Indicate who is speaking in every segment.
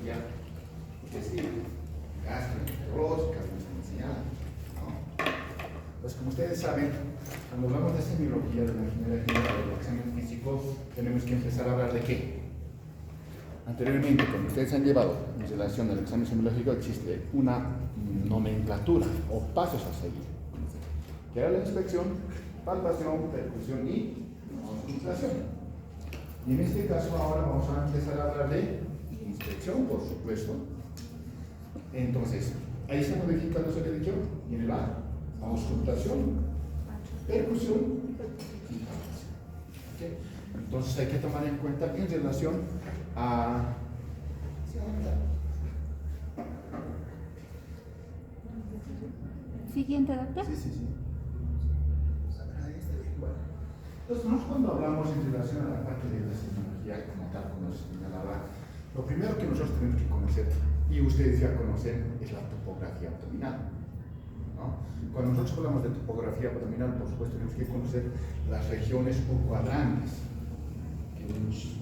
Speaker 1: semiología, es decir, gastroenterológica, como se enseñaba, ¿no? Pues como ustedes saben, cuando hablamos de semiología, de la ingeniería general, del examen físico, tenemos que empezar a hablar de qué. Anteriormente, cuando ustedes han llevado en relación al examen semiológico, existe una nomenclatura o pasos a seguir, que era la inspección, palpación, percusión y auscultación. Y en este caso ahora vamos a empezar a hablar de inspección, por supuesto. Entonces, ahí se modifica lo que he dicho, viene la auscultación, percusión y palpación. ¿Okay? Entonces hay que tomar en cuenta en relación a...
Speaker 2: Siguiente, doctor.
Speaker 1: Sí. Bueno, entonces nosotros cuando hablamos en relación a la parte de la semiología como tal, como se señalaba, lo primero que nosotros tenemos que conocer, y ustedes ya conocen, es la topografía abdominal, ¿no? Cuando nosotros hablamos de topografía abdominal, por supuesto tenemos que conocer las regiones o cuadrantes que nos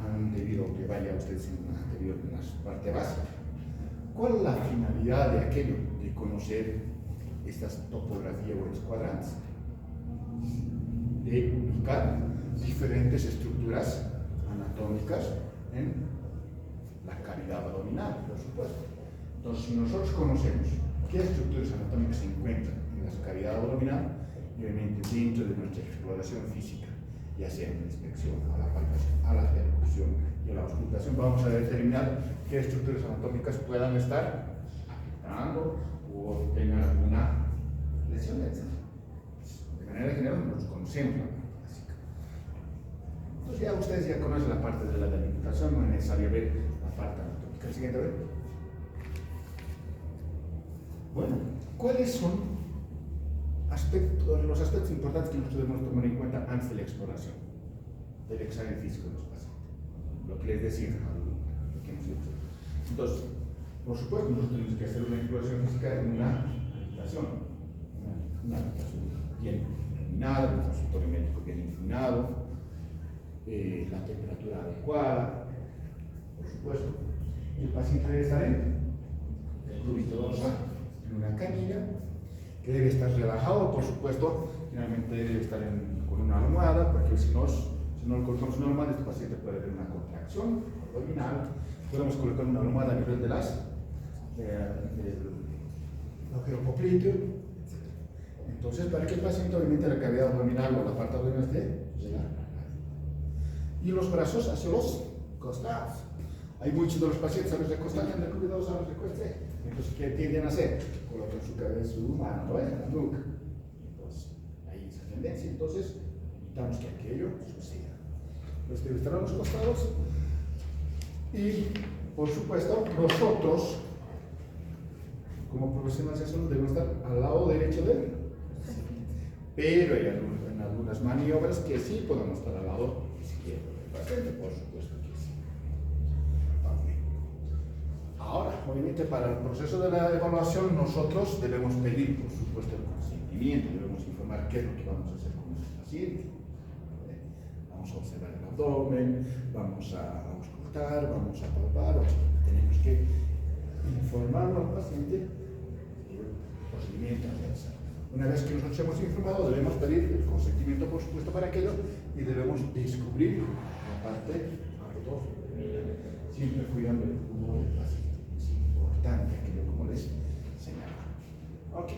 Speaker 1: han debido que vaya ustedes en la anterior, en la parte básica. ¿Cuál es la finalidad de aquello, de conocer estas topografías o estos cuadrantes? De ubicar diferentes estructuras anatómicas en la cavidad abdominal, por supuesto. Entonces, si nosotros conocemos qué estructuras anatómicas se encuentran en la cavidad abdominal, y obviamente dentro de nuestra exploración física, ya sea en la inspección, a la palpación, a la percusión y a la auscultación, vamos a determinar qué estructuras anatómicas puedan estar afectando o tengan alguna lesión, etc. De manera general, nos conocemos la parte básica. Entonces, ya ustedes ya conocen la parte de la delimitación, no es necesario ver la parte anatómica. El siguiente, a ver. Bueno, ¿cuáles son los aspectos importantes que nosotros debemos tomar en cuenta antes de la exploración del examen físico de los pacientes? Lo que les decía, lo que hemos dicho. Entonces, por supuesto, nosotros tenemos que hacer una exploración física en una habitación bien iluminada, un consultorio médico bien iluminado, la temperatura adecuada, por supuesto. El paciente debe estar en el cúbito dorsal, en una camilla, que debe estar relajado, por supuesto. Finalmente debe estar con una almohada, porque si no lo colocamos en una almohada, este paciente puede tener una contracción abdominal. Podemos colocar una almohada a nivel del agujero popliteo, etc. Entonces, para que el paciente, obviamente, la cavidad abdominal o la parte abdominal esté relajada. Y los brazos hacia los costados. Hay muchos de los pacientes a los recostados, han recomendado a los recostes. Entonces, ¿qué tienden a hacer? Colocan su cabeza, su mano en la nuca. Entonces, hay esa tendencia. Entonces, evitamos que aquello suceda. Entonces, debe estar a los costados. Y, por supuesto, nosotros, como profesionales de salud, debemos estar al lado derecho de él. Pero hay en algunas maniobras que sí podemos estar al lado izquierdo del paciente, por supuesto que sí. Ahora, obviamente, para el proceso de la evaluación, nosotros debemos pedir, por supuesto, el consentimiento, debemos informar qué es lo que vamos a hacer con nuestro paciente. Vamos a observar el abdomen, vamos a auscultar, vamos a palpar, tenemos que informarlo al paciente del procedimiento a realizar. Una vez que nosotros hemos informado, debemos pedir el consentimiento, por supuesto, para aquello, y debemos descubrir la parte abdominal, siempre cuidando el humor del paciente. Es importante aquello, como les señalaba. Ok,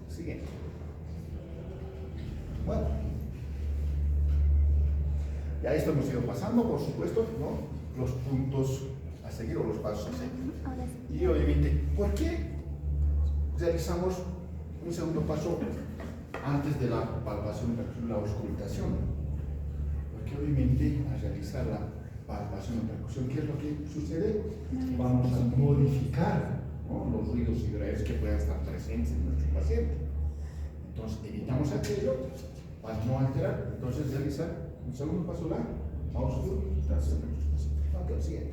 Speaker 1: siguiente. Bueno, ya esto hemos ido pasando, por supuesto, ¿no? Los puntos a seguir o los pasos a seguir. Y obviamente, ¿por qué realizamos un segundo paso antes de la palpación, la auscultación? Porque obviamente al realizar la palpación o percusión, ¿qué es lo que sucede? Vamos a modificar, ¿no?, los ruidos hidráulicos que puedan estar presentes en nuestro paciente. Entonces evitamos aquello para no alterar. Entonces realizar un segundo paso, la auscultación de nuestro paciente. Ok, siguiente.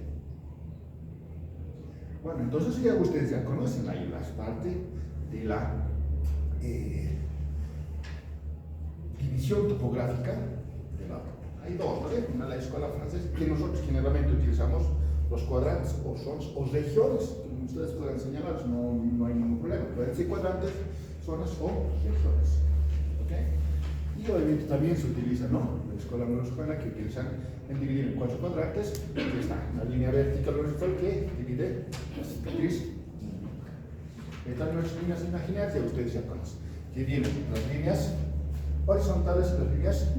Speaker 1: Bueno, entonces ya ustedes ya conocen ahí las partes de la división topográfica del abdomen. Hay dos, ¿no? Una la escuela francesa, que nosotros generalmente utilizamos los cuadrantes o zonas o regiones, como ustedes pueden señalar, no hay ningún problema. Pueden ser cuadrantes, zonas o regiones. ¿Okay? Y obviamente también se utiliza, ¿no? La escuela neuroscopana que utilizan en dividir en 4 cuadrantes, aquí está una línea vertical horizontal que divide la cicatriz. Estas nuestras líneas imaginarias, ya ustedes ya conocen, que vienen las líneas horizontales y las líneas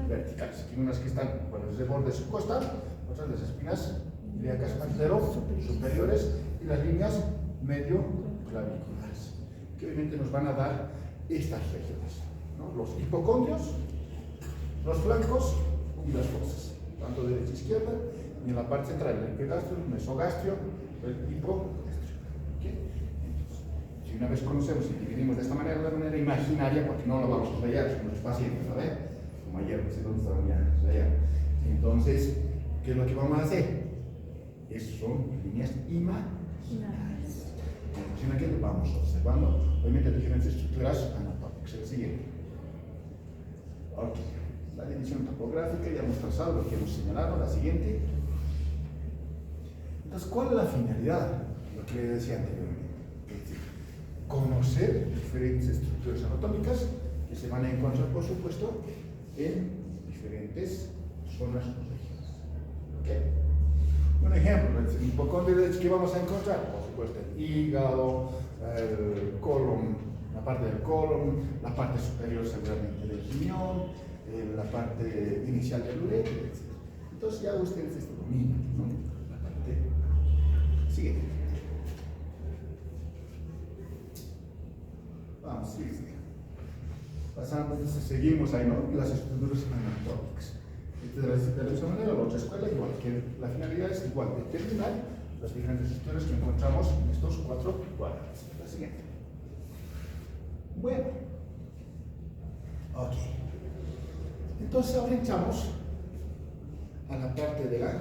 Speaker 1: verticales. Aquí unas que están por el borde subcostal, otras las espinas ilíacas maxilero superiores y las líneas medio claviculares, que obviamente nos van a dar estas regiones, ¿no? Los hipocondrios, los flancos y las fosas, tanto derecha e izquierda, y en la parte central el epigastrio, el mesogastrio, el hipogastrio. ¿Okay? Entonces, si una vez conocemos y dividimos de esta manera, de manera imaginaria, porque no lo vamos a rayar con los pacientes, ¿no? Como ayer, no sé dónde estaban ya rayando. Entonces, ¿qué es lo que vamos a hacer? Esas son líneas imaginarias. En aquí vamos observando, obviamente, diferentes estructuras anatómicas. El siguiente. Ok. La división topográfica, ya hemos trazado lo que hemos señalado. La siguiente. Entonces, ¿cuál es la finalidad? Lo que les decía anteriormente. Es decir, conocer diferentes estructuras anatómicas que se van a encontrar, por supuesto, en diferentes zonas o regiones. ¿Okay? Un ejemplo, el hipocondrio que vamos a encontrar, por supuesto, el hígado, el colon, la parte del colon, la parte superior seguramente del riñón, la parte inicial del ureter, etc. Entonces ya ustedes esto dominan, ¿no? La parte siguiente. Vamos, sigue. Pasando, entonces seguimos ahí, ¿no? Las estructuras anatómicas. De la misma manera, la otra escuela, igual que la finalidad es igual, determinar las diferentes estructuras que encontramos en estos 4 cuadrantes. La siguiente. Bueno. Ok. Entonces ahora entramos a la parte de la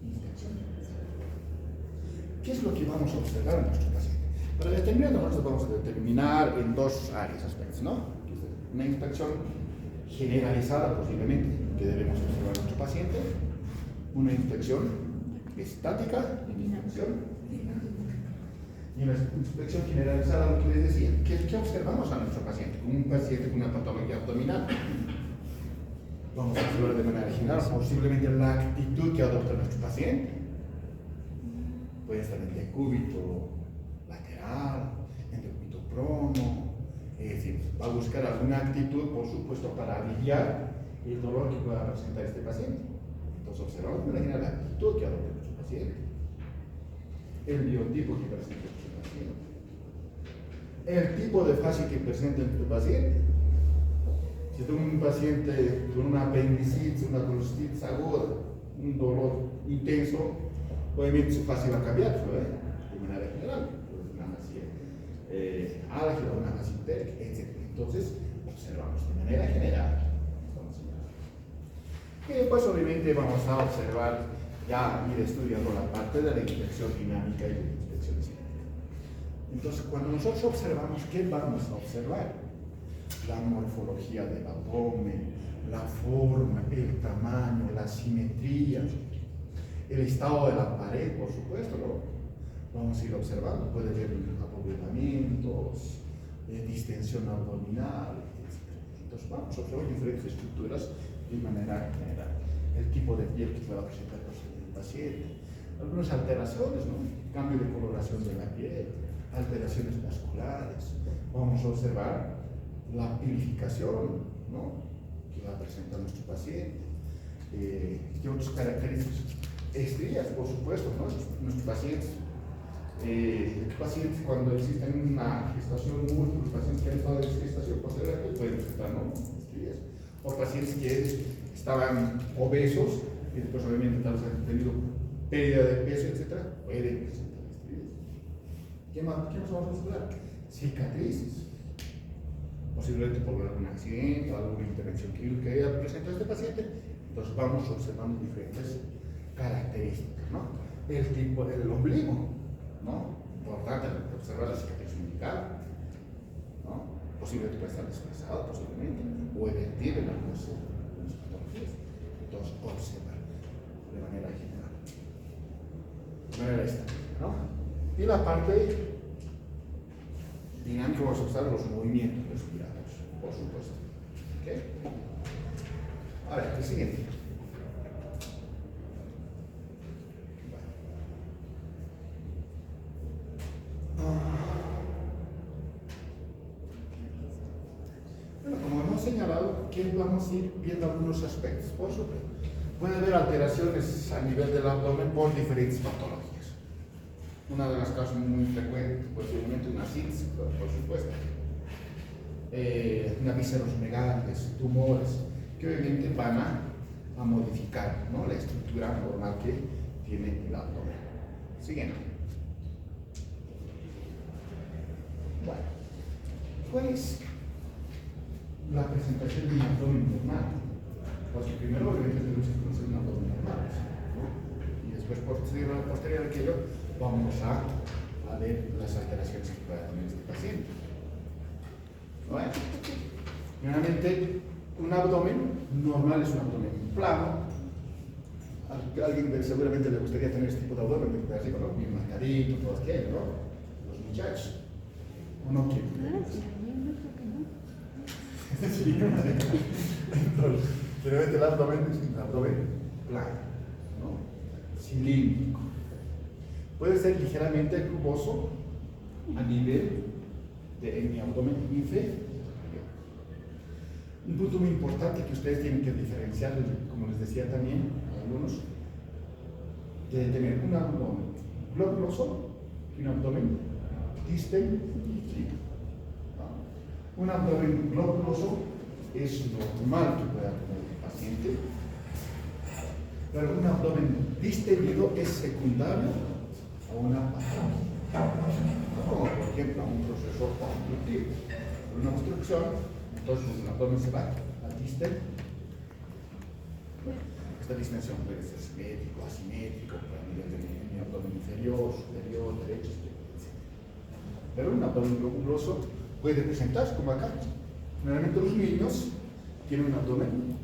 Speaker 1: inspección. ¿Qué es lo que vamos a observar en nuestro paciente? Para determinar, nosotros vamos a determinar en 2 áreas, aspectos, ¿no? Una inspección generalizada posiblemente que debemos observar a nuestro paciente, una inspección estática y una inspección dinámica. Y una inspección generalizada, lo que les decía, ¿qué observamos a nuestro paciente? Con un paciente con una patología abdominal, vamos a observar de manera general posiblemente la actitud que adopta nuestro paciente. Puede estar en decúbito lateral, en decúbito prono. Es decir, va a buscar alguna actitud, por supuesto, para aliviar el dolor que pueda presentar este paciente. Entonces, observamos de manera la actitud que adopta nuestro paciente, el biotipo que presenta nuestro paciente, el tipo de fascia que presenta nuestro paciente. Si tengo un paciente con una apendicitis, una colostitis aguda, un dolor intenso, obviamente su fascia va a cambiar, ¿no? De manera general. Una fascia álgida, una fascia entérica, etc. Entonces, observamos de manera general. Y después, obviamente, vamos a observar, ya ir estudiando la parte de la inspección dinámica y la inspección cinética. Entonces, cuando nosotros observamos, ¿qué vamos a observar? La morfología del abdomen, la forma, el tamaño, la simetría, el estado de la pared, por supuesto, ¿no? Vamos a ir observando, puede haber abovedamientos, distensión abdominal, etc. Entonces vamos a observar diferentes estructuras de manera general. El tipo de piel que pueda presentar el paciente, algunas alteraciones, ¿no? Cambio de coloración de la piel, alteraciones vasculares. Vamos a observar la pilificación, ¿no? Que va a presentar nuestro paciente. ¿Qué otras características? Estrías, por supuesto, ¿no? Nuestros pacientes. Pacientes cuando existen una gestación múltiple, pacientes que han estado en gestación posterior pueden presentar, ¿no? Estrías. O pacientes que estaban obesos y después obviamente tal vez han tenido pérdida de peso, etc. Pueden presentar estrías. ¿Qué más vamos a observar? Cicatrices. Posiblemente por algún accidente o alguna intervención quirúrgica que haya presentado este paciente. Entonces vamos observando diferentes características, ¿no? El tipo del ombligo, ¿no? Importante observar la cicatriz umbilical, ¿no? Posiblemente puede estar desplazado, posiblemente, o invertido en algunas patologías. Entonces, observar de manera general. manera esta, ¿no? Y la parte dinámica vamos a usar los movimientos respirados, por supuesto. ¿Okay? A ver, el siguiente. Bueno, como hemos señalado, aquí vamos a ir viendo algunos aspectos. Por supuesto, puede haber alteraciones a nivel del abdomen por diferentes patologías. Una de las causas muy frecuentes, posiblemente una ascitis, por supuesto. Una viscerosmegalias, tumores, que obviamente van a modificar, ¿no?, la estructura normal que tiene el abdomen. Siguiente. Bueno, ¿cuál es la presentación de un abdomen normal? Pues primero, obviamente, tenemos que conocer un abdomen normal, ¿no? Y después, posterior a aquello, vamos a ver las alteraciones que pueda tener este paciente. Bueno, generalmente un abdomen normal es un abdomen plano. A alguien seguramente le gustaría tener este tipo de abdomen, así como bien marcadito, todo aquello, ¿no? Los muchachos. ¿O no quieren?
Speaker 2: Sí, yo creo que no.
Speaker 1: Sí, entonces, generalmente el abdomen es un abdomen plano, ¿no?, cilíndrico. Puede ser ligeramente rugoso a nivel de mi abdomen inferior. Un punto muy importante que ustedes tienen que diferenciar, como les decía también a algunos, de tener un abdomen globuloso y un abdomen distendido. Un abdomen globuloso es normal que pueda tener el paciente, pero un abdomen distendido es secundario a una patología, como por ejemplo a un proceso obstructivo. Una obstrucción, entonces un abdomen se va a distender. Esta distensión puede ser simétrico, asimétrico, a nivel de mi abdomen inferior, superior, derecho, etc. Pero un abdomen globuloso puede presentarse como acá. Generalmente los niños tienen un abdomen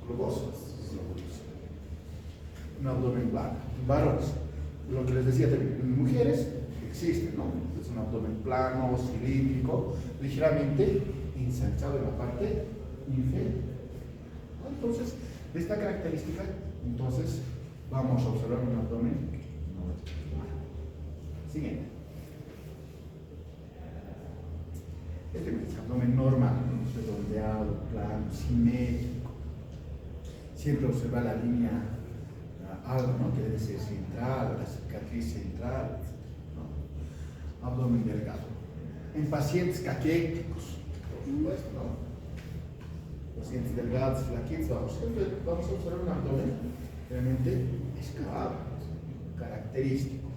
Speaker 1: globoso, un abdomen plano. Varones, lo que les decía también, en mujeres existe, ¿no? Es un abdomen plano, cilíndrico, ligeramente ensanchado en la parte inferior. Entonces, de esta característica, entonces vamos a observar un abdomen normal. Siguiente. Este es el abdomen normal, redondeado, plano, simétrico. Siempre observar la línea algo, ¿no?, que debe ser central, la cicatriz central, ¿no? Abdomen delgado. En pacientes caquéticos, por supuesto, ¿no? Pacientes delgados, flaquitos, vamos a observar un abdomen realmente excavado, característico,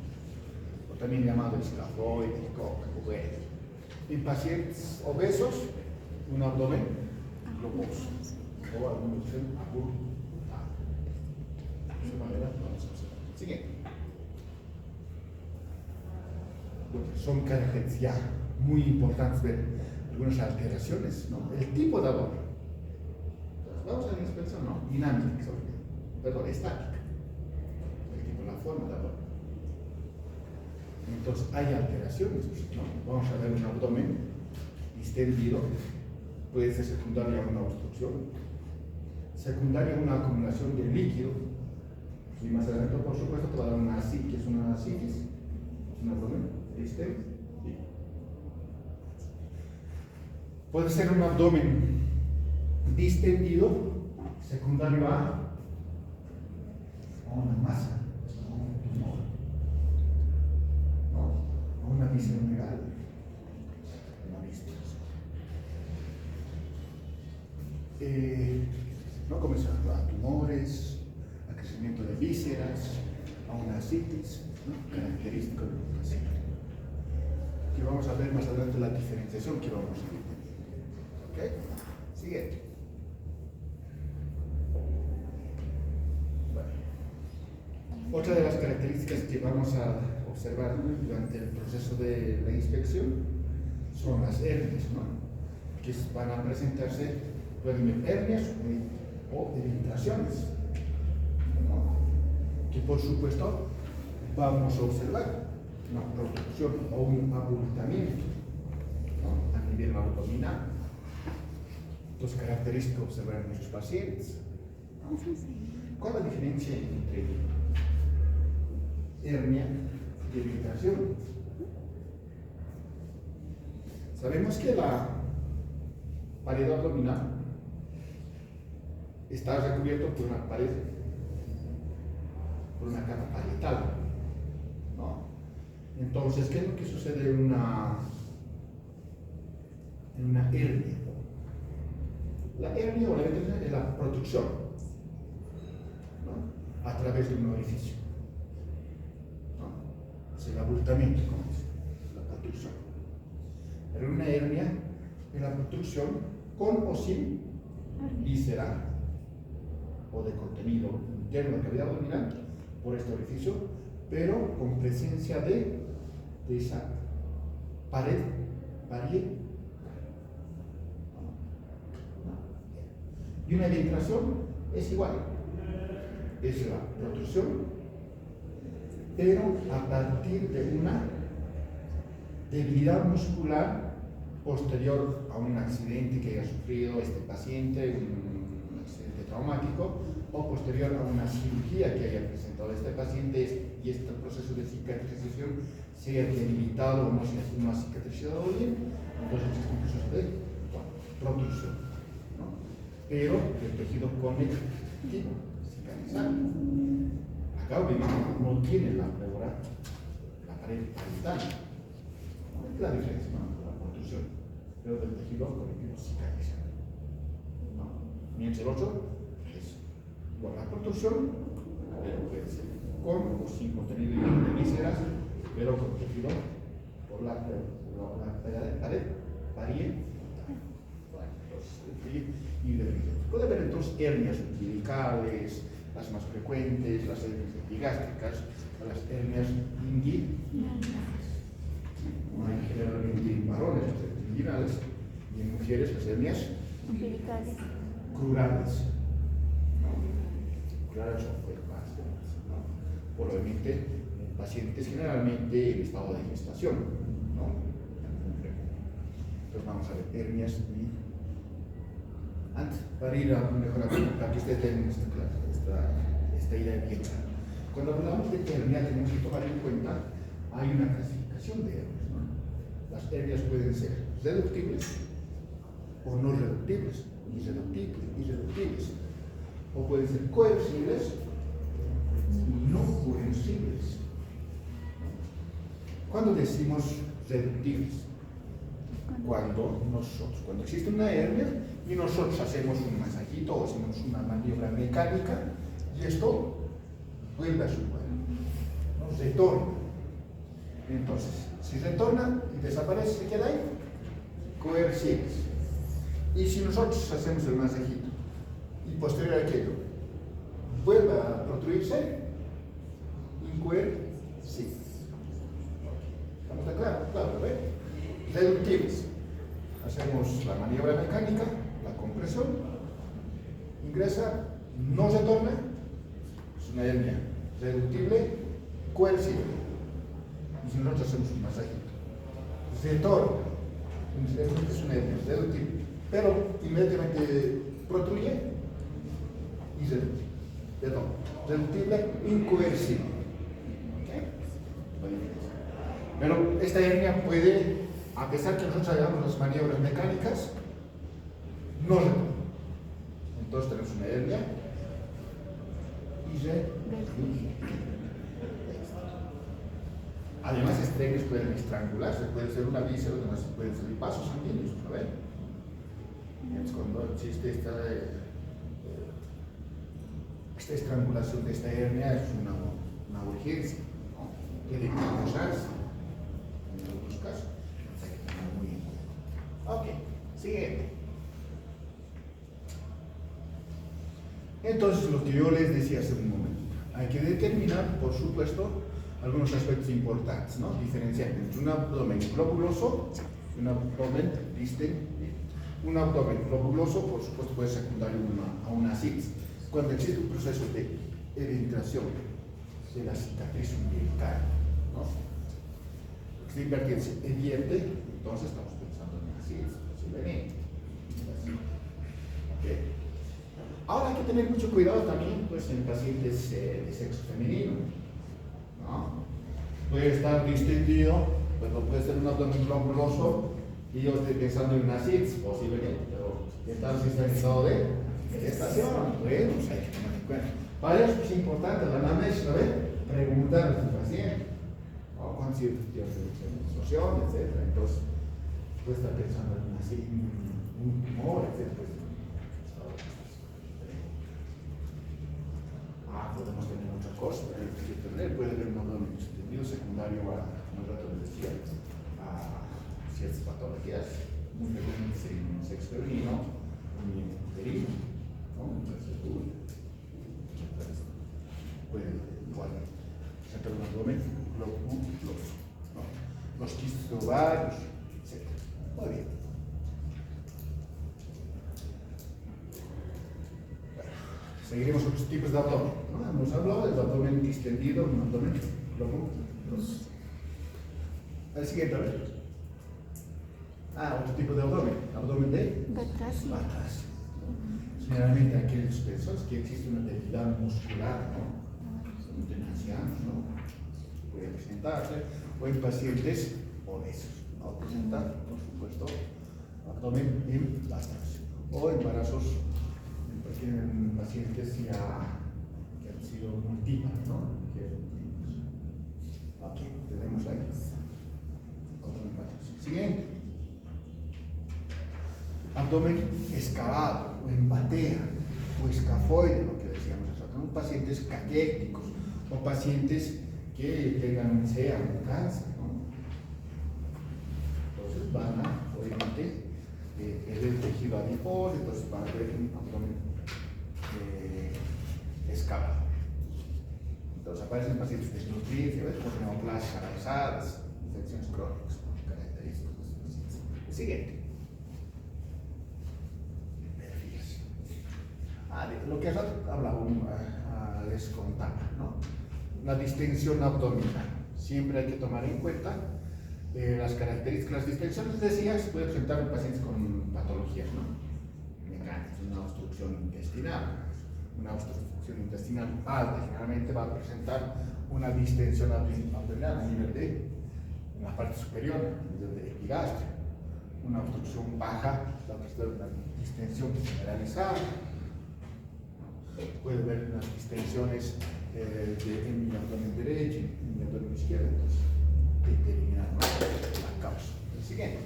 Speaker 1: o también llamado escafoide, cúboide. En pacientes obesos, un abdomen globoso, o algunos dicen abultado. De esa manera vamos a observar. Siguiente. Bueno, son características ya muy importantes ver algunas alteraciones, ¿no? El tipo de abdomen. Entonces, vamos a ver una expresión, ¿no?, dinámica, perdón, estática. El tipo, la forma de abdomen. Entonces, hay alteraciones, ¿no? Vamos a ver un abdomen distendido, puede ser secundario a una obstrucción, secundario a una acumulación de líquido, y más adelante, por supuesto, te va a dar una ascitis, que es una ascitis, un abdomen distendido. Puede ser un abdomen distendido, secundario a una masa, a un tumor, ¿no?, a una visceromegalia, una víscera. ¿No? Comenzar a tumores, a crecimiento de vísceras, a una ascitis, ¿no?, característico de un paciente. Aquí vamos a ver más adelante la diferenciación que vamos a ver. ¿Ok? Siguiente. Bueno. Otra de las características que vamos a observar durante el proceso de la inspección son las hernias, ¿no?, que van a presentarse, pueden ver hernias o infiltraciones, ¿no?, que por supuesto vamos a observar una producción o un abultamiento, ¿no?, a nivel abdominal. Dos características que observar en nuestros pacientes, ¿no? ¿Cuál es la diferencia entre hernia y debilitación? Sabemos que la pared abdominal está recubierto por una pared, por una capa parietal, ¿no? Entonces, ¿qué es lo que sucede en una hernia? La hernia o la debilitación es la protrusión, ¿no?, a través de un orificio, ¿no? Es el abultamiento, como dice, la protrusión. Pero una hernia es la protrusión con o sin víscera o de contenido interno de la cavidad abdominal por este orificio, pero con presencia de esa pared parietal. Y una penetración es igual, es la protrusión, pero a partir de una debilidad muscular posterior a un accidente que haya sufrido este paciente, un accidente traumático, o posterior a una cirugía que haya presentado este paciente y este proceso de cicatrización sea debilitado o no ha cicatrizado bien, entonces existe un proceso de protrusión, ¿no?, pero el tejido conectivo, cicatrizado. Acá obviamente no tiene la pleura, la pared parietal. ¿Cuál es la diferencia, no?, la protrusión, pero del tejido conectivo cicatrizado, ¿no? Mientras el otro es, bueno, la protrusión, pero puede ser con o sin contenido de vísceras, pero protegido por la pared parietal. Y puede haber entonces hernias umbilicales, las más frecuentes, las hernias epigástricas, las hernias inguinales. Hay generalmente en varones las hernias inguinales y en mujeres las hernias
Speaker 2: umbilicales.
Speaker 1: crurales. Crurales son más, ¿no?, probablemente en pacientes generalmente en estado de gestación, ¿no? Entonces vamos a ver hernias y antes, para ir a mejorar, para que ustedes tengan esta idea bien clara. Cuando hablamos de hernia tenemos que tomar en cuenta, hay una clasificación de hernias, ¿no? Las hernias pueden ser reductibles o no reductibles, irreductibles, o pueden ser coercibles y no coercibles. ¿Cuándo decimos reductibles? Cuando existe una hernia y nosotros hacemos un masajito o hacemos una maniobra mecánica y esto vuelve a su lugar, ¿no?, retorna. Entonces, si retorna y desaparece, se queda ahí, coercibles. Y si nosotros hacemos el masajito y posterior a aquello vuelve a protruirse, incoercibles. ¿Estamos de acuerdo? Claro, ¿ven? Reductibles. Hacemos la maniobra mecánica, la compresión, ingresa, no retorna, es una hernia reductible, coercible. Y si nosotros hacemos un masajito, retorna, es una hernia reductible, pero inmediatamente protruye y reductible. Perdón, reductible, incoercible. ¿Okay? Pero esta hernia puede, a pesar que nosotros hagamos las maniobras mecánicas, no retorna. Entonces tenemos una hernia irreductible. Además, estas hernias pueden estrangularse, puede ser una víscera, además pueden ser vasos sanguíneos, ¿no ven? Entonces, cuando existe esta estrangulación de esta hernia, es una urgencia, ¿no? Tiene que causarse en algunos casos. Hay que tener muy en cuenta. Ok, siguiente. Entonces, lo que yo les decía hace un momento, hay que determinar, por supuesto, algunos aspectos importantes, ¿no? Diferenciar entre un abdomen globuloso y un abdomen distendente. Un abdomen globuloso, por supuesto, puede secundar a una ascitis. Cuando existe un proceso de eventración de la cicatriz umbilical, ¿no? Significa que es evidente, entonces estamos pensando en una cicatriz posiblemente. Okay. Ahora hay que tener mucho cuidado también pues, en pacientes de sexo femenino, ¿no? Puede estar distendido, pues no puede ser un abdomen globuloso y yo estoy pensando en una cicatriz posiblemente, pero ¿qué tal si está en estado de gestación? Bueno, pues hay que tomar en cuenta. Para eso es importante la anamnesis, ¿no? Preguntar a tu paciente, ¿no? ¿Cuántos días de menstruación, etcétera? Entonces, puede estar pensando en un tumor, etcétera. Podemos tener otra cosa, puede haber un abdomen extendido secundario a, como el rato les decía, a ciertas patologías muy frecuentes en sexo femenino o en uterino, ¿no? Entonces, puede igual centrar un abdomen globuloso, ¿no? Los quistes ovarios, etc. Muy bien. Seguiremos otros tipos de abdomen, ¿no? Hemos hablado del abdomen distendido, un abdomen globuloso. Al siguiente, a ver. Otro tipo de abdomen de batas. Generalmente aquellos personas que existe una debilidad muscular, ¿no? En ancianos, ¿no? Puede presentarse, o en pacientes obesos, ¿no? Presentar, por supuesto, abdomen en batas, o embarazos en pacientes ya que han sido múltiples, ¿no? Aquí tenemos ahí. Siguiente. Abdomen excavado, o en batea, o escafoide, lo que decíamos hace rato, pacientes caquéticos, o pacientes que tengan un SEA, un cáncer, ¿no? Entonces van a, obviamente, el tejido adiposo, entonces van a ver un abdomen excavado. Entonces aparecen pacientes desnutridos, con neoplasias paralizadas, infecciones crónicas, características de los pacientes. El siguiente. Lo que hablaba les contaba, ¿no? La distensión abdominal. Siempre hay que tomar en cuenta las características. Las distensiones, decía, se puede presentar en pacientes con patologías, ¿no? Mecánicas, una obstrucción intestinal. Una obstrucción intestinal alta generalmente va a presentar una distensión abdominal a nivel de, en la parte superior, a nivel de epigastrio. Una obstrucción baja va a presentar una distensión generalizada. Puede haber unas distensiones en mi abdomen derecho y en mi abdomen izquierdo, entonces determinar, ¿no? La causa. El siguiente.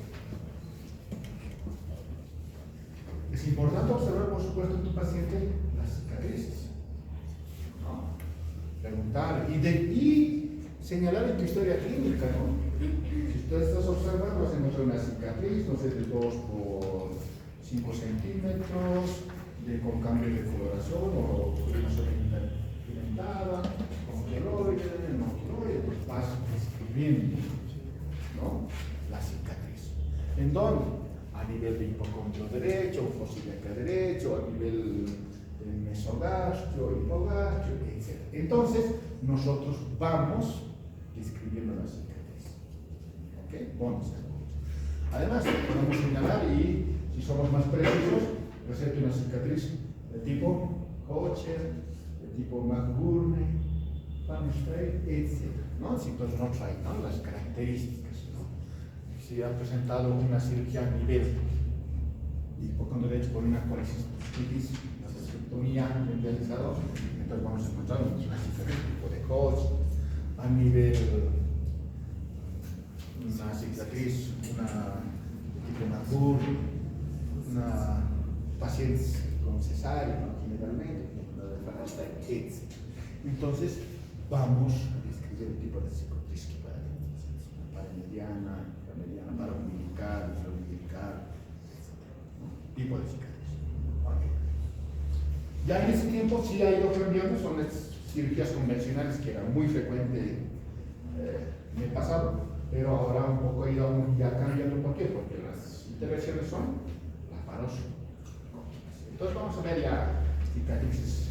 Speaker 1: Es importante observar, por supuesto, en tu paciente las cicatrices, ¿no? Preguntar y señalar en tu historia clínica, ¿no? Si usted estás observando, hacemos una cicatriz, no sé, de 2 por 5 centímetros, con cambio de coloración o coloración pigmentada, con queloide, no queloide, pues vas escribiendo, ¿no? La cicatriz. ¿En dónde? A nivel de hipocondrio derecho, fósil acá derecho, a nivel mesogastrio, hipogastrio, etc. Entonces, nosotros vamos describiendo la cicatriz. ¿Ok? Vamos a hacerlo. Además, podemos señalar y, si somos más precisos, presenta una cicatriz de tipo Kocher, de tipo McBurney, Van Streit, etc. ¿No? Si entonces nosotros hay, ¿no? Las características, ¿no? Si ha presentado una cirugía a nivel de hipocondrio derecho por una colecistitis, una cistectomía realizada, entonces vamos a encontrar una cicatriz tipo de Kocher, a nivel una cicatriz, una tipo McBurney, una pacientes con cesárea, ¿no? Generalmente, la de Van Streit, etc. Entonces, vamos a describir el tipo de cicatriz que puede tener. Para mediana, para umbilical, infraumbilical, etc. ¿No? Tipo de cicatriz. Okay. Ya en ese tiempo sí ha ido cambiando, son las cirugías convencionales que eran muy frecuentes en el pasado, pero ahora un poco ha ido ya cambiando. ¿Por qué? Porque las intervenciones son laparoscopia. Entonces vamos a ver ya cicatrices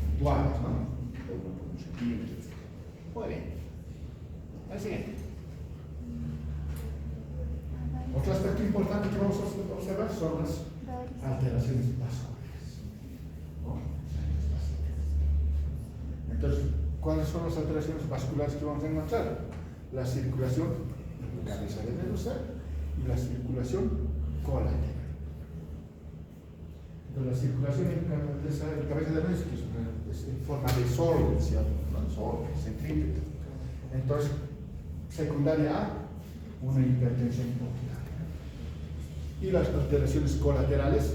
Speaker 1: puntuales, ¿no? Por un centímetro, etc. Muy bien. El siguiente. Otro aspecto importante que vamos a observar son las alteraciones vasculares. ¿No? Entonces, ¿cuáles son las alteraciones vasculares que vamos a encontrar? La circulación en la cabeza de Medusa y la circulación colateral. Entonces, la circulación en la cabeza de Medusa es en forma de sol, ¿cierto? ¿No? Sol, centrípeto. Entonces, secundaria a una hipertensión portal. Y las alteraciones colaterales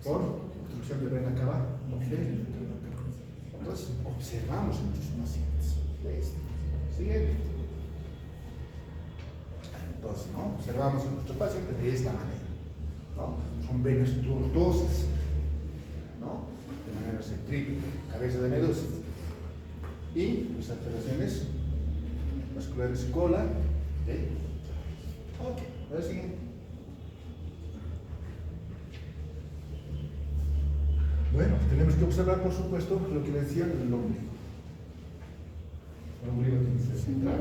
Speaker 1: por obstrucción de vena cava. Entonces, observamos en muchos pacientes. Siguiente. Entonces, ¿no? Observamos en nuestros pacientes de esta manera. ¿No? Son venas tortuosas, ¿no? De manera centrípeta, cabeza de Medusa. Y las alteraciones vasculares cola de. Ok, ahora siguiente. Bueno, tenemos que observar, por supuesto, lo que decía el ombligo. El ombligo tiene que ser central,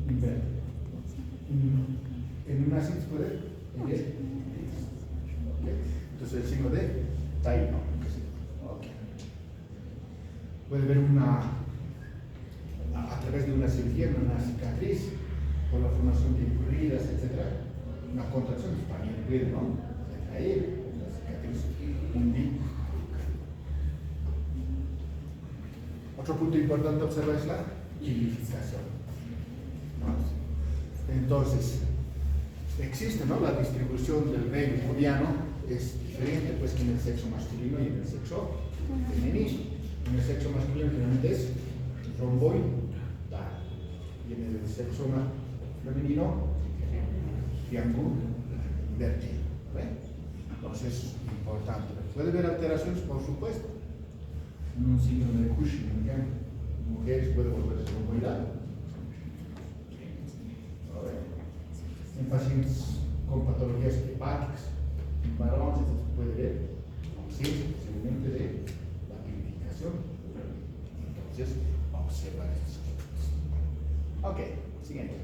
Speaker 1: inverno. En una síntesis puede entonces el signo de Taino. Okay. Puede ver a través de una cirugía, una cicatriz, por la formación de heridas, etc. Una contracción, pues también puede, ¿no? Ahí, la cicatriz hundida. Otro punto importante a observar es la ilificación. Entonces, existe, ¿no? La distribución del veno pubiano es diferente pues, que en el sexo masculino y en el sexo femenino. En el sexo masculino generalmente es romboidal y en el sexo femenino triángulo invertido. Entonces es importante. Puede haber alteraciones, por supuesto. En un signo de Cushing, por ejemplo, mujeres puede volverse romboidal. En pacientes con patologías hepáticas, en varones, se puede ver ausencia posiblemente de la purificación. Entonces, observar estos aspectos. Ok, siguiente.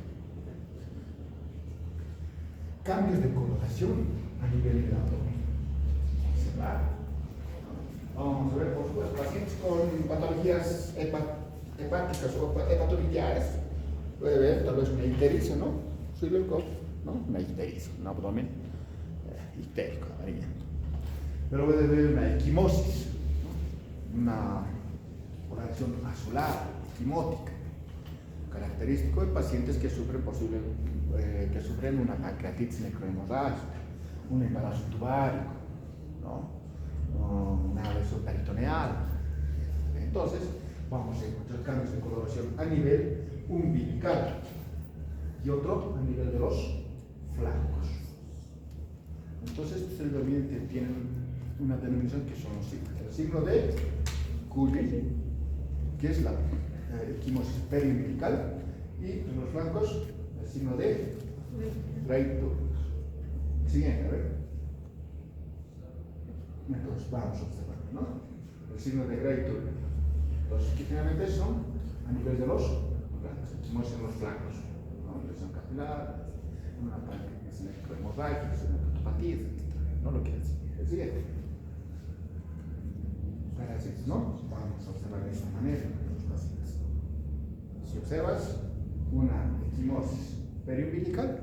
Speaker 1: Cambios de coloración a nivel del abdomen. Observar. Vamos a ver, por supuesto, pacientes con patologías hepáticas o hepatobiliares. Puede ver tal vez una ictericia, ¿no? ¿no? Una ictericia, un abdomen ictérico, amarillento. Pero puede haber una equimosis, ¿no? Una coloración azulada, equimótica, característico de pacientes que sufren una pancreatitis necrohemorrágica, un embarazo tubárico, ¿no? Una lesión peritoneal. Entonces, vamos a encontrar cambios de coloración a nivel umbilical y otro a nivel de los flancos. Entonces, ustedes también tienen una denominación que son los signos. El signo de Cully, que es la equimosis periumbilical, y en los flancos el signo de Greito. Siguiente, a ver. Entonces, vamos a observar, ¿no? El signo de Greito. Entonces, que generalmente son a nivel de los flancos, equimosis en los flancos. Lesión capilar, una pancreatitis necrohemorrágica, una hepatopatía, etc. No lo que es. El siguiente. Parásitos, ¿no? Vamos a observar de esta manera en los pacientes. Si observas una equimosis periumbilical,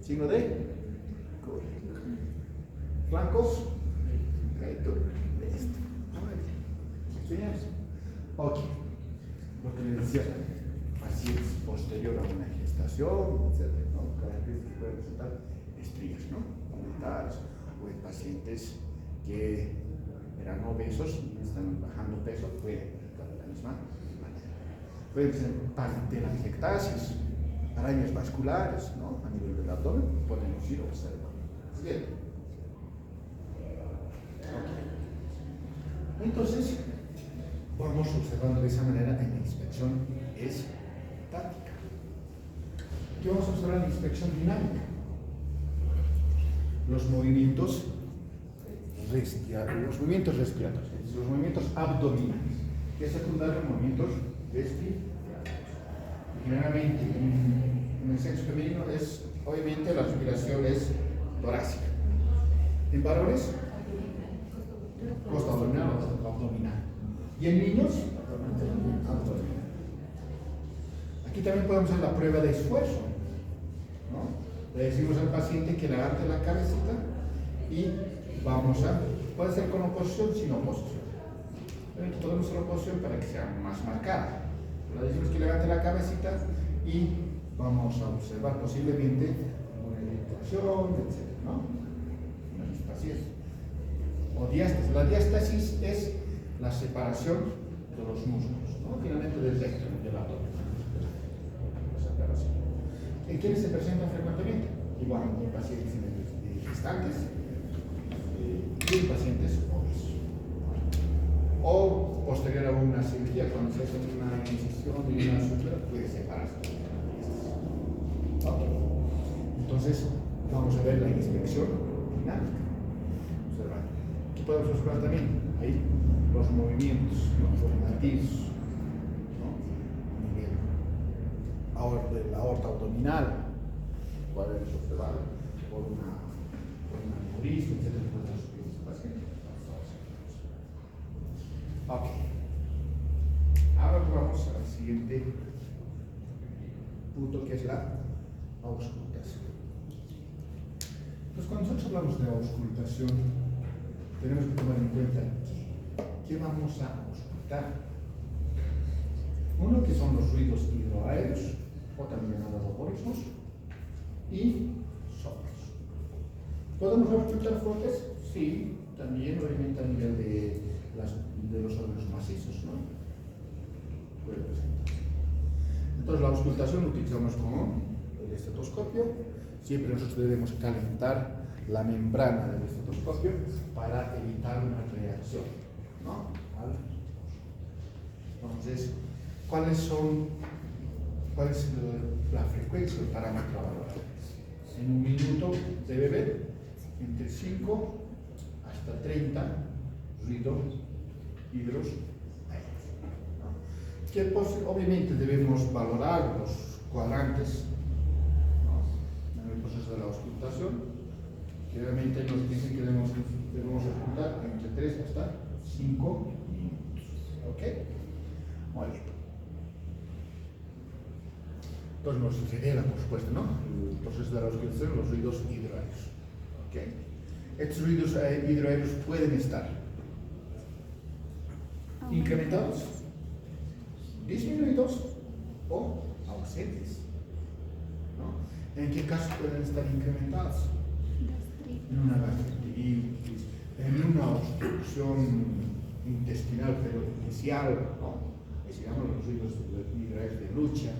Speaker 1: signo de flancos, Greito de este. ¿Sí? Ok. Lo que les decía, pacientes posterior a una gestación, etc. ¿no? Características que pueden presentar estrías, ¿no? Palatales, o en pacientes que eran obesos y están bajando peso, pueden presentar de la misma manera. Pueden ser pantelangectasias, arañas vasculares, ¿no? A nivel del abdomen, podemos ir observando. Bien. Okay. Entonces, vamos observando de esa manera en la inspección estática. ¿Qué vamos a observar en la inspección dinámica? Los movimientos respiratorios, los movimientos abdominales. que es secundario en movimientos respiratorios. Generalmente, en el sexo femenino es, obviamente, la respiración es torácica. En varones, costa abdominal o abdominal. Y en niños, abdominal. Aquí también podemos hacer la prueba de esfuerzo, ¿no? Le decimos al paciente que levante la cabecita y vamos a, puede ser con oposición, sin oposición. Podemos hacer oposición para que sea más marcada. Le decimos que levante la cabecita y vamos a observar posiblemente una irritación, etc., ¿no? Una displasia. O diástasis. La diástasis es la separación de los músculos, ¿no? Finalmente del recto, del abdomen. ¿En quiénes se presentan frecuentemente? Igual en pacientes gestantes y en pacientes obesos. O posterior a una cirugía, cuando se hace una incisión y una sutura, puede separarse. ¿Okay? Entonces, vamos a ver la inspección dinámica. Observar. Aquí podemos observar también ahí los movimientos, ¿no? Formativos, ¿no? A nivel de la aorta abdominal, podemos observar por una aneurisma, etc. Ok. Ahora vamos al siguiente punto, que es la auscultación. Entonces, cuando nosotros hablamos de auscultación, tenemos que tomar en cuenta qué vamos a auscultar. Uno, que son los ruidos hidroaéreos, o también llamados oborismos, y soplos. ¿Podemos auscultar fuertes? Sí, también obviamente a nivel de los órganos macizos, ¿no? Puede presentarse. Entonces, la auscultación lo utilizamos como el estetoscopio. Siempre nosotros debemos calentar la membrana del estetoscopio para evitar una reacción, ¿no? Entonces, ¿cuál es la frecuencia del parámetro a valorar? En un minuto debe haber entre 5 hasta 30 ruidos hidros aéreos, ¿no? Que pues, obviamente debemos valorar los cuadrantes, ¿no? En el proceso de la auscultación, que realmente nos dicen que debemos auscultar entre 3 hasta 5 minutos. ¿Ok? Muy bien. Entonces nos revela, por supuesto, ¿no? El proceso de la auscultación, los ruidos hidroaéreos. ¿Ok? Estos ruidos hidroaéreos pueden estar incrementados, disminuidos o ausentes, ¿no? ¿En qué caso pueden estar incrementados? En una gastritis, en una obstrucción intestinal pero inicial, ¿no? Que se llaman los ruidos hidroaéreos de lucha.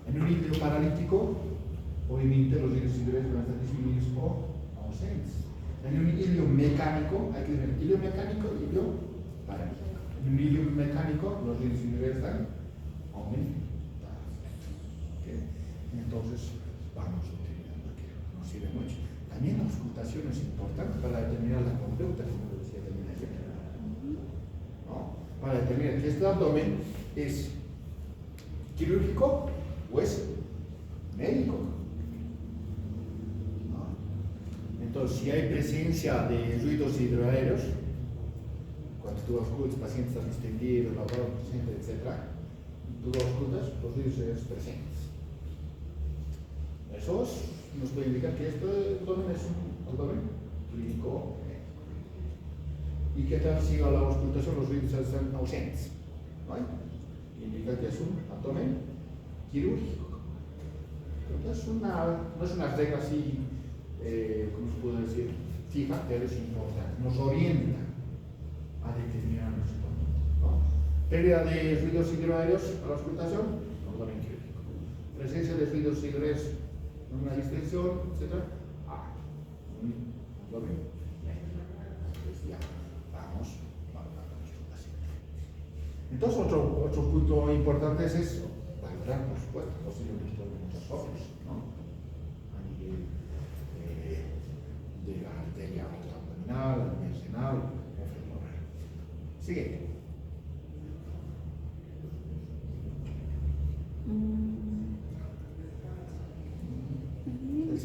Speaker 1: En un ilion paralítico, obviamente los ruidos hidroaéreos van a estar disminuidos o ausentes. En un ilion mecánico, hay que ver ilion mecánico y ilion paralítico. En un ilion mecánico, los ruidos hidroaéreos están aumentados. ¿Okay? Entonces, vamos determinando aquí. Nos sirve mucho. También la auscultación es importante para determinar la conducta, como decía también ayer, ¿no? Para determinar que este abdomen es quirúrgico o es médico, ¿no? Entonces, si hay presencia de ruidos hidroaéreos, cuando tú auscultas pacientes distendidos, laborados, etc., tú auscultas los ruidos hidroaéreos presentes. Eso nos puede indicar que este abdomen es un abdomen clínico. ¿Y qué tal si a la auscultación los ruidos están ausentes? ¿No? Indica que es un abdomen quirúrgico. Entonces, no es una regla así, ¿cómo se puede decir? Fija, pero es importante. Nos orienta a determinar nuestro abdomen, ¿no? Pérdida de ruidos hidroaéreos a la auscultación, abdomen quirúrgico. Presencia de ruidos hidroaéreos, una distensión, etc. Un abdomen médico. Entonces, ya vamos valorando nuestro paciente. Entonces, otro punto importante es eso, valorar, por supuesto, posiblemente muchos ojos, ¿no? A nivel de la arteria abdominal, el renal o femoral. Siguiente.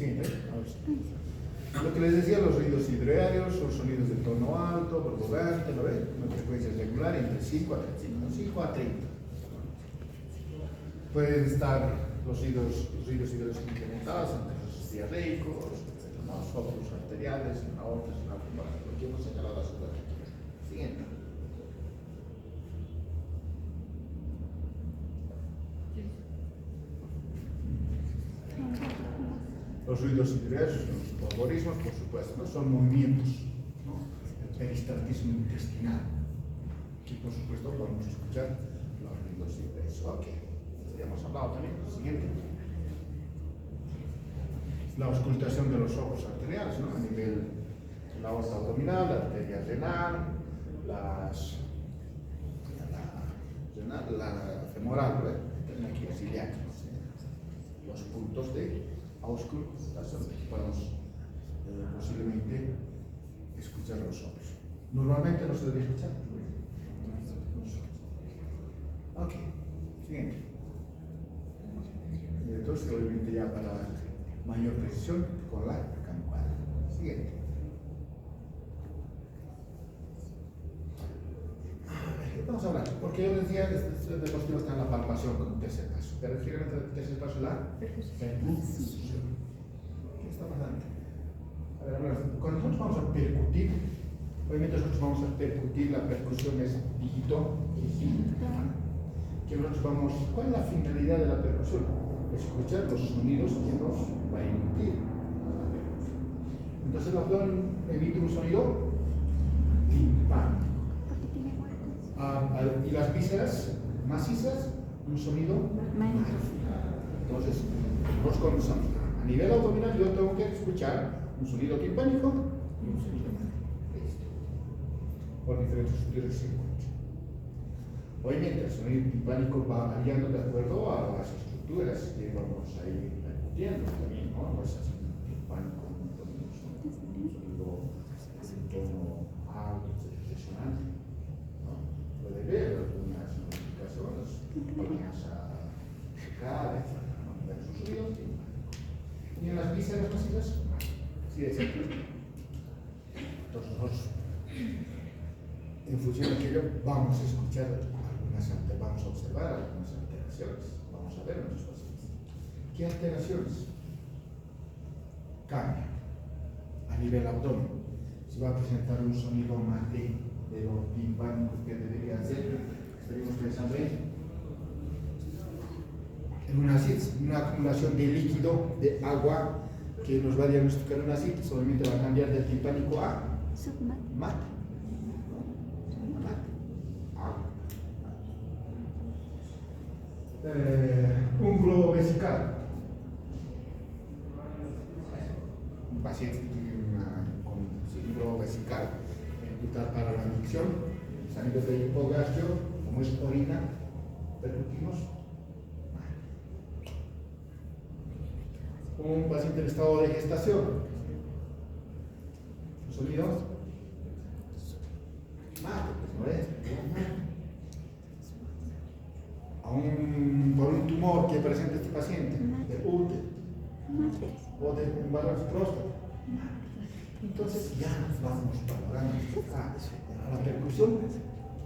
Speaker 1: Siguiente. Lo que les decía, los ruidos hidroaéreos son sonidos de tono alto, borbotante, ¿lo ven? Una frecuencia regular entre 5 a 35, 5 a 30. Pueden estar los ruidos hidroaéreos incrementados entre los diarreicos, los soplos arteriales, en aortas, en la pulmón, lo que hemos señalado hace un rato. Siguiente. Los ruidos hidroaéreos, los algoritmos, por supuesto, ¿no? Son movimientos, ¿no? El peristaltismo intestinal. Aquí, por supuesto, podemos escuchar los ruidos hidroaéreos. Ok, ya hemos hablado también. Siguiente. La auscultación de los ojos arteriales, ¿no? A nivel de la aorta abdominal, la arteria renal, la femoral, ¿verdad? Aquí es ilíaca, ¿no? Los puntos de auscultación que podemos posiblemente escuchar los ojos. Normalmente no se debe escuchar. Ok, siguiente. Y entonces, obviamente, ya para mayor precisión, con la campana. Siguiente. Vamos a hablar, porque yo les decía que de cuestión está en la palpación como tercer paso. Pero fíjate el tercer paso, la percusión. ¿Qué está pasando? A ver, cuando nosotros vamos a percutir, obviamente nosotros vamos a percutir, la percusión es dígito, que nosotros vamos, ¿cuál es la finalidad de la percusión? Escuchar los sonidos que nos va a emitir. Entonces el abdomen emite un sonido timpánico. Y las vísceras macizas, un sonido mágico. Entonces, nos conocemos. A nivel abdominal yo tengo que escuchar un sonido timpánico y un sonido mágico. Por diferentes estudios se encuentran. Obviamente el sonido timpánico va variando de acuerdo a las estructuras que vamos a ir discutiendo también, ¿no? No es así un timpánico, un sonido en tono alto, resonante. Puede ver algunas notificaciones, algunas cada vez, ver sus sonidos y en las vísceras macizas, sí, es cierto. Entonces nosotros, en función de aquello, vamos a escuchar vamos a observar algunas alteraciones, vamos a ver nuestros pacientes. ¿Qué alteraciones? Cambia a nivel abdomen. Se va a presentar un sonido mate de lo timpánico que debería ser. Estaríamos pensando en una acumulación de líquido, de agua, que nos va a diagnosticar una citis. Obviamente va a cambiar del timpánico a mate. Un globo vesical. Un paciente que tiene un globo vesical para la micción, salido del hipogastrio, como es orina, percutimos. Un paciente en estado de gestación, un sonido ¿no es? Por un tumor que presenta este paciente, de útero o de un valor de próstata. Entonces ya nos vamos valorando a la percusión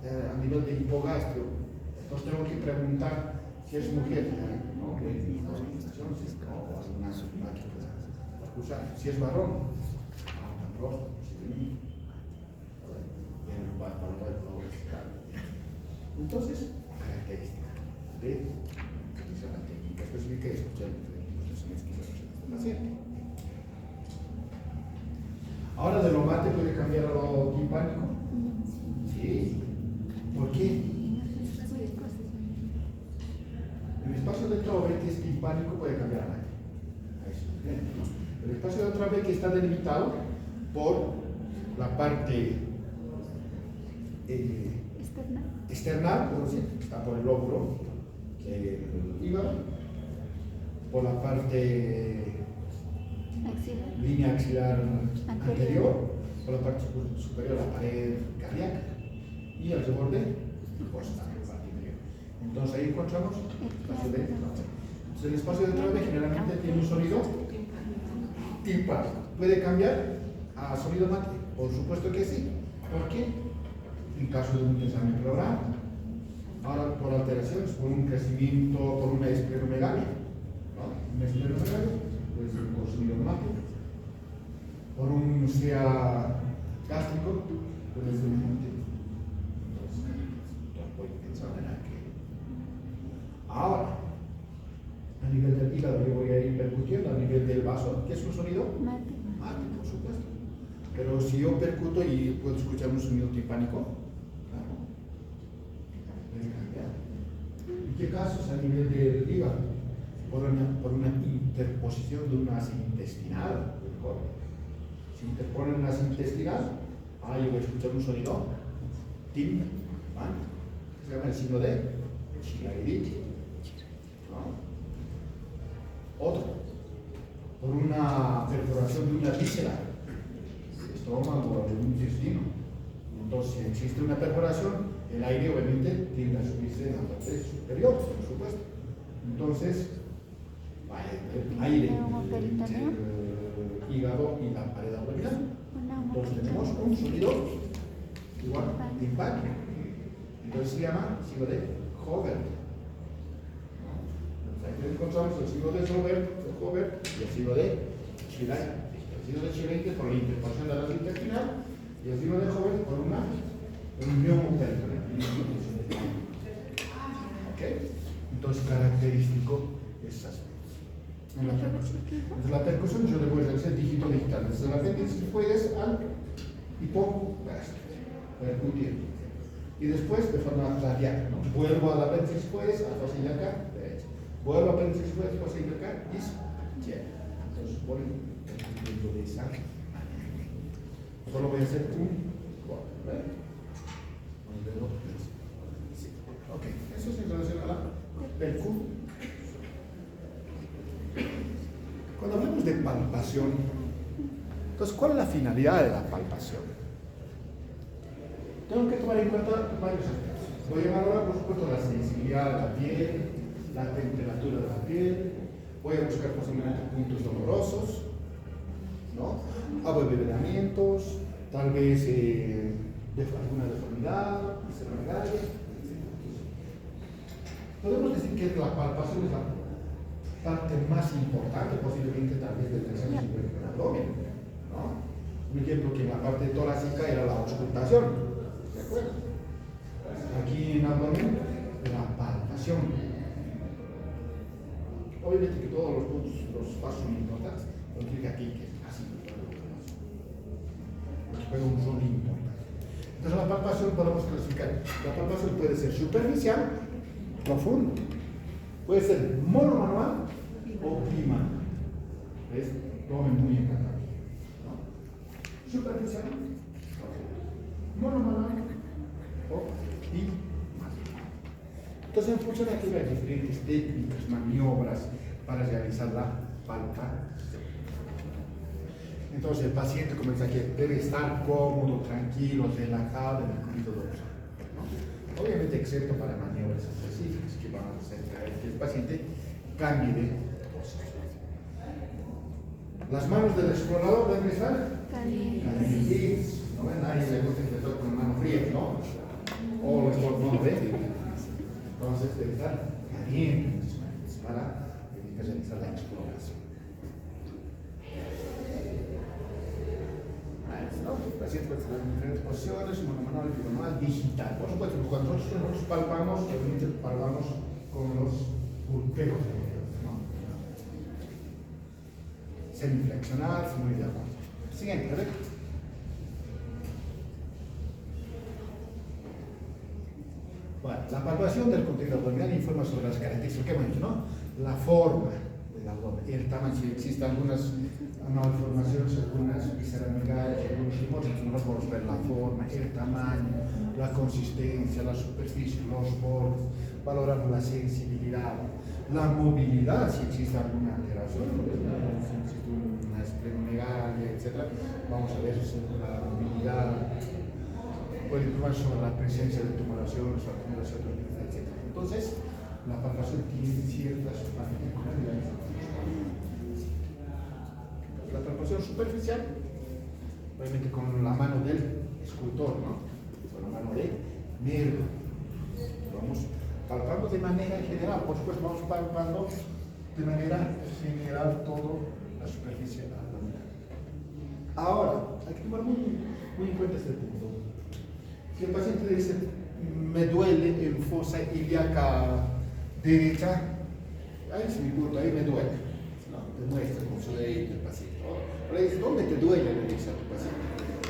Speaker 1: a nivel de hipogastrio. Entonces tengo que preguntar si es mujer, ¿no? O alguna percusión. Si es varón, una próstata, entonces, característica de utilizar la técnica específica y escuchar los del paciente. Ahora de lo mate puede cambiar a lo timpánico. Sí. ¿Por qué? El espacio de Traube, que es timpánico, puede cambiar a mate. El espacio de Traube que está delimitado por la parte external, está por el lóbulo, el hígado, por la parte línea axilar anterior, por la parte superior la pared cardíaca y el reborde costal, la parte inferior. Entonces ahí encontramos el espacio de Traube. Entonces el espacio de Traube generalmente tiene un sonido Timpánico. ¿Puede cambiar a sonido mate? Por supuesto que sí. ¿Por qué? En caso de un pensamiento logrado. Ahora, por alteraciones, por un crecimiento, por una esplenomegalia, ¿no? Una esplenomegalia puede ser por sonido mate. Por un sea gástrico, puede ser un monte. Entonces, voy a pensar en aquello. Ahora, a nivel del hígado, yo voy a ir percutiendo a nivel del vaso. ¿Qué es un sonido?
Speaker 2: Mate.
Speaker 1: Mate, por supuesto. Pero si yo percuto y puedo escuchar un sonido timpánico, claro, puede cambiar. ¿En qué casos? A nivel del hígado, por una interposición de un ácido intestinal del cuerpo. Si interponen un ácido intestinal, yo voy a escuchar un sonido timpánico. Se llama el signo de Chilaiditi. Otro, por una perforación de una víscera, del estómago o de un intestino. Entonces, si existe una perforación, el aire obviamente tiende a subirse en la parte superior, por supuesto. Entonces, el aire entre el hígado y la pared abdominal. Entonces tenemos un sonido igual timpánico. Entonces se llama signo de Hobert. Aquí encontramos el signo de Hobert y el signo de Chilaiditi. El signo de Chilaiditi por la interposición de la ácido intestinal y el signo de Hobert por un neumoperitoneo. ¿Ok? Entonces, característico esas. En la percusión. Desde la percusión yo le voy a hacer dígito digital. Desde el apéndice sifoides al hipogástrico. Percutir. Y después de forma radial. ¿No? Vuelvo al apéndice sifoides, a fase ilíaca derecha. Vuelvo al apéndice sifoides, fase ilíaca izquierda. Entonces voy dentro de esa manera. Solo voy a hacer un corte. ¿Vale? Ok, eso es en relación a la percusión. Cuando hablamos de palpación, entonces, ¿cuál es la finalidad de la palpación? Tengo que tomar en cuenta varios aspectos. Voy a llamar ahora, por supuesto, la sensibilidad de la piel, la temperatura de la piel, voy a buscar posiblemente puntos dolorosos, ¿no? Abovedamientos, tal vez alguna deformidad, cervical. Podemos decir que la palpación es la parte más importante, posiblemente tal vez del tercer superior del abdomen, ¿no? Un ejemplo que en la parte torácica era la auscultación, ¿de acuerdo? Aquí en abdomen, la palpación. Obviamente que todos los puntos, los pasos son importantes, pero que aquí que es así, juega un rol importante. Entonces la palpación podemos clasificar. La palpación puede ser superficial, profundo, puede ser monomanual o bimanual. ¿Ves? Tomen muy en cuenta. ¿No? Superficial, monomanual o bimanual. Entonces, en función de aquí hay diferentes técnicas, maniobras para realizar la palpación. Entonces, el paciente, como dice aquí, debe estar cómodo, tranquilo, relajado en el cúbito dorsal, ¿no? Obviamente, excepto para maniobras específicas que van a hacer que el paciente cambie de posición. Las manos del explorador deben estar calientes. ¿No ven? Nadie le gusta empezar con manos frías, ¿no? O los no ven. Entonces, debe estar caliente para realizar la exploración. El paciente puede estar en diferentes posiciones, monomanual, bimanual, digital. Por supuesto, cuando nosotros palpamos, obviamente palpamos con los pulperos, ¿no? Semiflexional, muy de acuerdo. Siguiente, ¿verdad? Bueno, la palpación del contenido abdominal informa sobre las características que hemos dicho, ¿no? La forma del abdomen, el tamaño, si existen algunas malformaciones, algunas visceralmegalias, algunos tumores, nosotros podemos ver la forma, el tamaño, la consistencia, la superficie, los bordes, valoramos la sensibilidad, la movilidad, si existe alguna alteración, si existe una esplenomegalia, etc. Vamos a ver la movilidad, puede informar sobre la presencia de tumoraciones o acumulación de líquido, etc. Entonces, la palpación tiene ciertas particularidades. la palpación superficial, obviamente con la mano del escultor, ¿no? Con la mano de Merlo. Vamos palpando de manera general, por supuesto, vamos palpando de manera general toda la superficie abdominal. Ahora, hay que tomar muy en cuenta este punto. Si el paciente dice, me duele en fosa ilíaca derecha, ahí es mi punto, ahí me duele. No, demuestra con su dedito el paciente. Ahora dice, ¿dónde te duele? Le dice a tu paciente.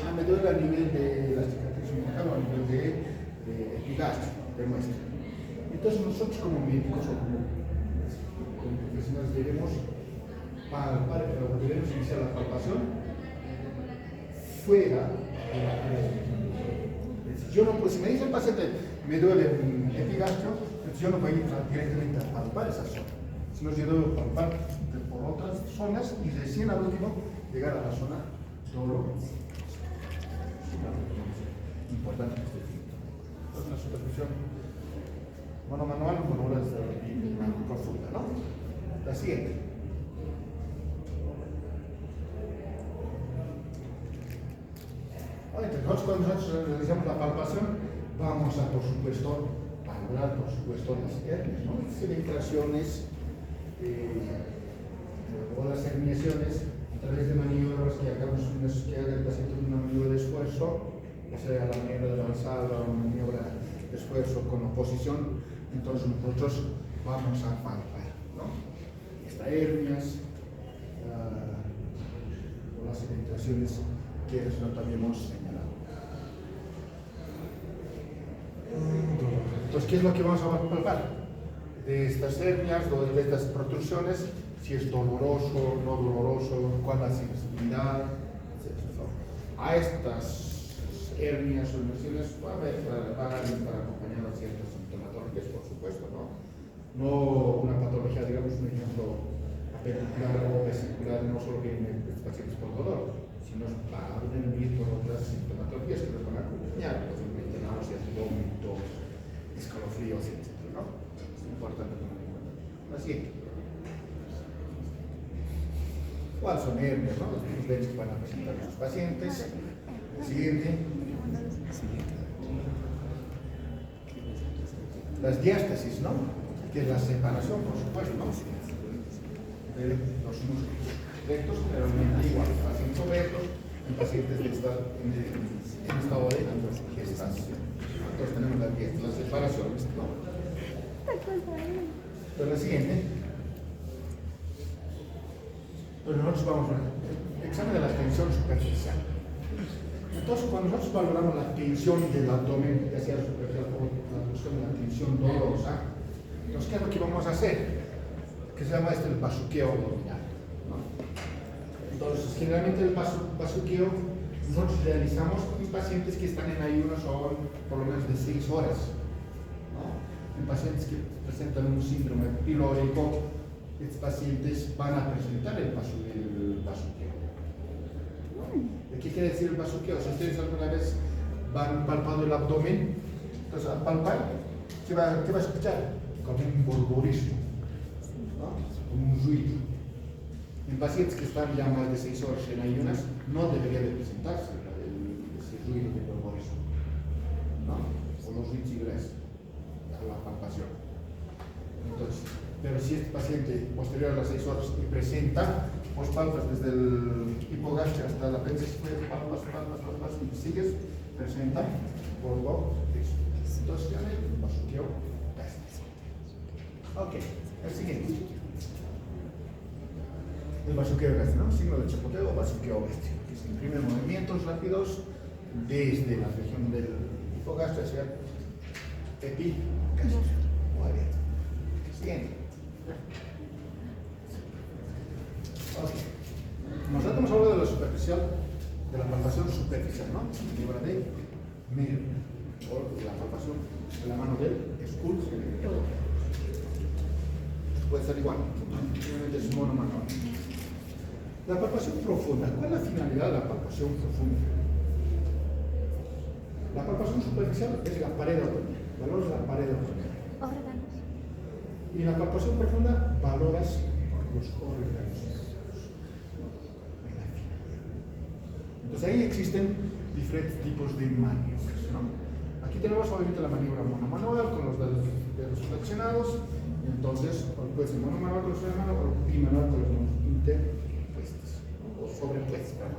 Speaker 1: Ah, me duele a nivel de la cicatriz umbilical o a nivel de epigastrio, demuestra. Entonces nosotros como médicos o como profesionales debemos palpar, pero debemos iniciar la palpación fuera de la pared. Yo no puedo, si me dice el paciente, me duele el epigastrio, entonces yo no voy a ir directamente a palpar esa zona, sino yo debo palpar por otras zonas y recién al último llegar a la zona dolorosa. Importante que esté fijo. Entonces la supervisión monomanual con horas profunda, ¿no? La siguiente. Entonces, cuando nosotros realizamos la palpación, vamos a, por supuesto, valorar, por supuesto, las hernias, ¿no? Filtraciones o las herniaciones a través de maniobras que hagamos, que haga el paciente una maniobra de esfuerzo, ya sea la maniobra de avanzada o una maniobra de esfuerzo con oposición. Entonces nosotros vamos a palpar, ¿no? Estas hernias o las filtraciones que nosotros también hemos señalado. Entonces, ¿qué es lo que vamos a palpar? De estas hernias o de estas protrusiones, si es doloroso, no doloroso, cuál es la sensibilidad, etc. A estas hernias o lesiones van a estar acompañadas ciertas sintomatologías, por supuesto, ¿no? No una patología, digamos, un ejemplo appendicular o vesicular, no solo vienen pacientes por dolor, sino va a venir por otras sintomatologías que nos van a acompañar, posiblemente náuseas, vómitos, escalofríos, etc. ¿no? Es importante tener en cuenta. La siguiente. ¿Cuáles son hernias, no? Los tipos que van a presentar a los pacientes. La siguiente. Las diástasis, ¿no? Que es la separación, por supuesto, ¿no? De los músculos rectos, generalmente igual, pacientes rectos, en pacientes que están en estado de gestación. Entonces tenemos la separación, ¿no? Entonces la siguiente. Pues nosotros vamos a ver examen de la tensión superficial. Entonces, cuando nosotros valoramos la tensión del abdomen, ya sea superficial o la cuestión de la tensión dolorosa, entonces, ¿qué es lo que vamos a hacer? Que se llama el basuqueo abdominal, ¿no? Entonces, generalmente el basuqueo nosotros realizamos en pacientes que están en ayuno son por lo menos de 6 horas, ¿no? En pacientes que presentan un síndrome pilórico, estos pacientes van a presentar el basuqueo. ¿Qué quiere decir el basuqueo? Si ustedes alguna vez van palpando el abdomen, entonces al palpar, ¿qué va a escuchar? Como un borborismo, ¿no? Como un ruido. En pacientes que están ya más de 6 horas en ayunas, no debería de presentarse ese ruido de borborismo, ¿no? O los ruidos a la palpación. Entonces, pero si este paciente posterior a las 6 horas y presenta, pues palpas desde el hipogastrio hasta el apéndice, palpas, y sigues, presenta, borbo, listo. Entonces ya el basuqueo gástrico. Ok, el siguiente. El basuqueo gástrico, ¿no? Signo de chapoteo o basuqueo gástrico, que se imprimen movimientos rápidos desde la región del hipogastrio hacia el epigástrico o abierto. Siguiente. Okay. Nosotros hemos hablado de la superficial, de la palpación superficial, ¿no? Maniobra de Merlo, o la palpación de la mano del escultor. Puede ser igual, simplemente es monomanual. La palpación profunda, ¿cuál es la finalidad de la palpación profunda? La palpación superficial es la pared abdominal, valoras la pared abdominal. Y la palpación profunda valoras los órganos. Entonces ahí existen diferentes tipos de maniobras, ¿no? Aquí tenemos obviamente la maniobra monomanual con los dedos flexionados, y entonces puede ser monomanual con los dedos flexionados o bimanual con los dedos interpuestos o sobrepuestos, ¿no?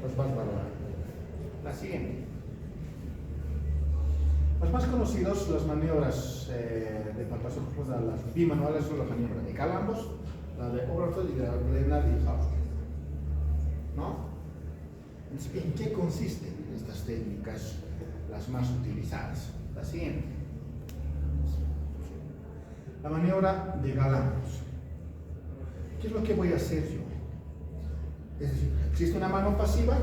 Speaker 1: Pues vas a valorar. La siguiente. Las más conocidas, las maniobras de palpación, pues las bimanuales son la maniobra de Galambos, la de Oberfeld y la de Nadie-Hausen, ¿no? Entonces, ¿en qué consisten estas técnicas las más utilizadas? La siguiente. La maniobra de Galambos. ¿Qué es lo que voy a hacer yo? Es decir, existe una mano pasiva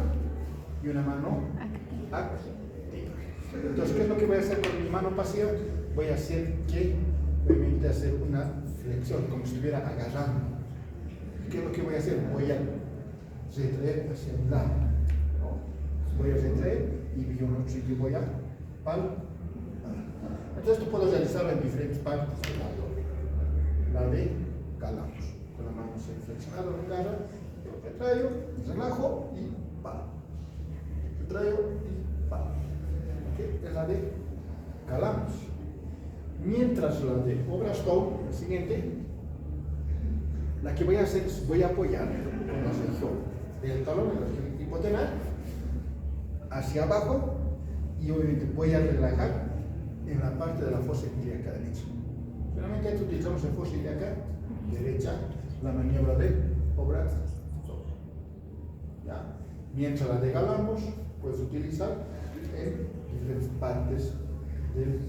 Speaker 1: y una mano activa. Entonces, ¿qué es lo que voy a hacer con mi mano pasiva? Voy a hacer que, obviamente, hacer una flexión, como si estuviera agarrando. ¿Qué es lo que voy a hacer? Voy a retraer hacia un lado, ¿no? Voy a retraer y yo no sé que voy a palpar. Entonces, esto puedo realizarlo en diferentes partes del lado. La de Galambos. Con la mano flexionada, lo agarra, lo retraigo, relajo y palpo. Retraigo y palpo. Es la de Galambos. Mientras la de Oberstau, la siguiente, la que voy a hacer es voy a apoyar con la región del talón, en la región hipotenar, hacia abajo y obviamente voy a relajar en la parte de la fosa ilíaca derecha. Generalmente aquí utilizamos en fosa ilíaca derecha la maniobra de Oberstau. ¿Ya? Mientras la de Galambos puedes utilizar en diferentes partes del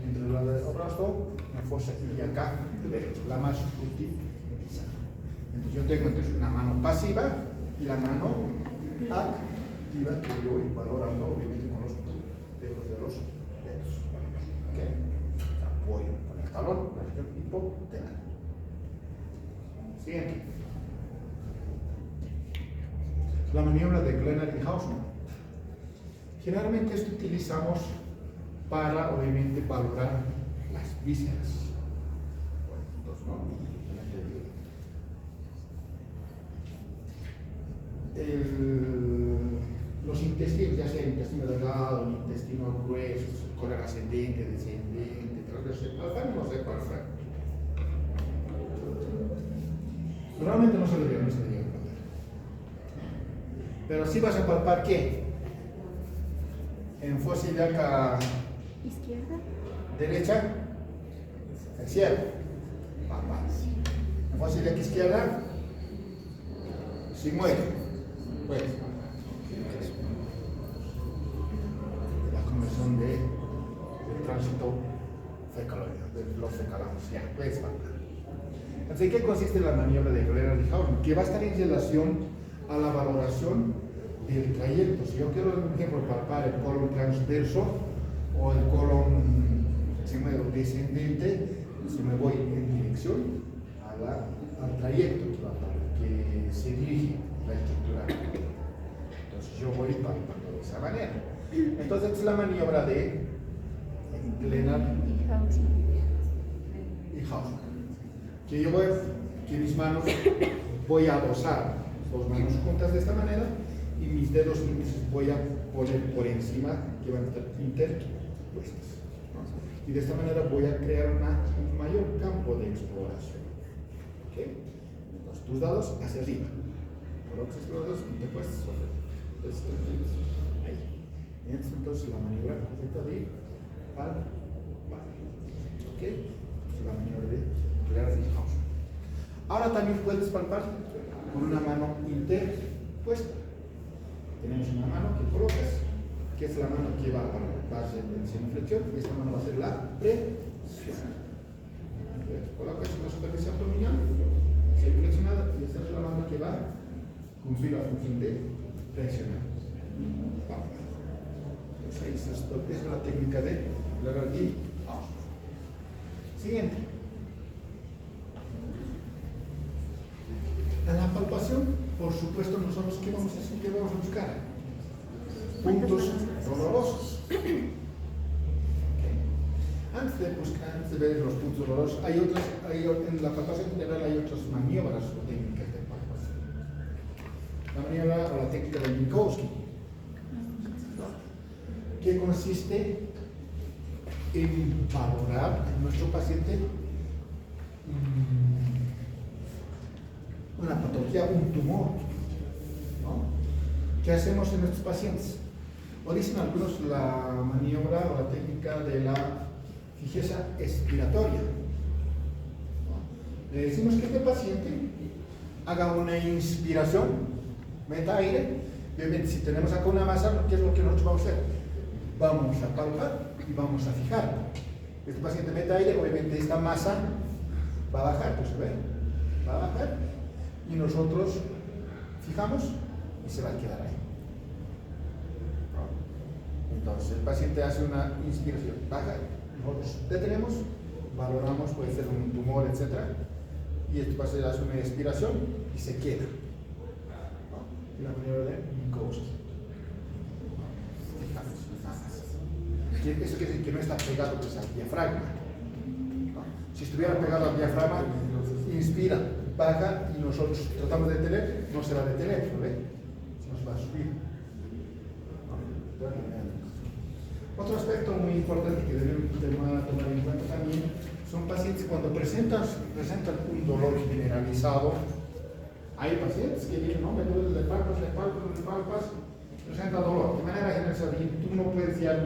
Speaker 1: entre la de Oberstau, la fosa ilíaca derecha, la más utilizada. Entonces yo tengo entonces una mano pasiva y la mano activa que yo voy valorando obviamente con los dedos de los dedos. ¿Okay? Apoyo con el talón, la región hipotenar. Siguiente. La maniobra de Glenard y Hausmann. Generalmente esto utilizamos para, obviamente, valorar las vísceras. Bueno, entonces, no. Los intestinos, ya sea el intestino delgado, el intestino grueso, colon ascendente, descendente, transversal, no sé cuál fue. Normalmente no se lo debemos de palpar. Pero sí vas a palpar ¿qué? En fosa ilíaca
Speaker 2: izquierda,
Speaker 1: derecha, el cielo, en fosa ilíaca izquierda, si muere, pues, la conversión de tránsito fecaloideo, de los fecalamos, ya, pues, Entonces, ¿en qué consiste la maniobra de Glenard y Hausmann? Que va a estar en relación a la valoración del trayecto. Si yo quiero, por ejemplo, palpar el colon transverso o el colon descendente, si me voy en dirección al trayecto que se dirige la estructura. Entonces yo voy palpando de esa manera. Entonces esta es la maniobra de Glenard y Hausmann. Que yo voy, que mis manos voy a adosar dos manos juntas de esta manera y mis dedos índices voy a poner por encima, que van a estar interpuestos, ¿no? Y de esta manera voy a crear un mayor campo de exploración. ¿Okay? Entonces tus dedos hacia arriba, colocas los dedos interpuestos ahí. Entonces la maniobra correcta de palpar. ¿Ok? La maniobra de Glenard y Hausmann. Ahora también puedes palpar con una mano interpuesta. Tenemos una mano que colocas, que es la mano que va a la base de semiflexión, y esta mano va a ser la presión. Colocas una superficie abdominal, semiflexionada, y esta es la mano que va a cumplir la función de presionar. Entonces, esta es la técnica de Glenard y Hausmann. Siguiente. En la palpación, por supuesto, nosotros ¿qué vamos a hacer? ¿Qué vamos a buscar? Puntos dolorosos. Okay. Antes de ver los puntos dolorosos, en la palpación general hay otras maniobras o técnicas de palpación. la maniobra o la técnica de Minkowski, que consiste en valorar en nuestro paciente una patología, un tumor, ¿no? ¿Qué hacemos en nuestros pacientes? O dicen algunos la maniobra o la técnica de la fijeza expiratoria, ¿no? Le decimos que este paciente haga una inspiración, meta aire, y obviamente si tenemos acá una masa, ¿qué es lo que nosotros vamos a hacer? Vamos a palpar y vamos a fijar. Este paciente meta aire, obviamente esta masa va a bajar, pues se ve, va a bajar, y nosotros fijamos y se va a quedar ahí. Entonces el paciente hace una inspiración, baja, nosotros detenemos, valoramos, puede ser un tumor, etc. Y este paciente hace una expiración y se queda. ¿No? Y la maniobra de Minkowski. Eso quiere decir que no está pegado pues, al diafragma, ¿no? Si estuviera pegado al diafragma, inspira, baja y nosotros tratamos de detener, no se va a detener, ¿no ve? Nos va a subir. Otro aspecto muy importante que debemos tomar en cuenta también son pacientes cuando presentan un dolor generalizado. Hay pacientes que dicen, no, me duele de palpas, presenta dolor. De manera generalizada, y tú no puedes ya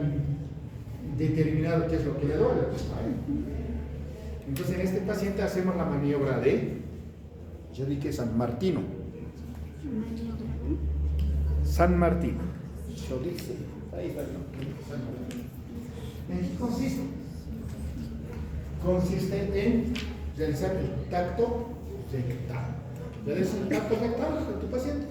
Speaker 1: determinar qué es lo que le duele. ¿Vale? Entonces, en este paciente hacemos la maniobra de, yo dije San Martino. San Martino. Yo dije, ahí está, San Martino. ¿En qué consiste? Consiste en realizar el tacto rectal. Realizas el tacto rectal de tu paciente.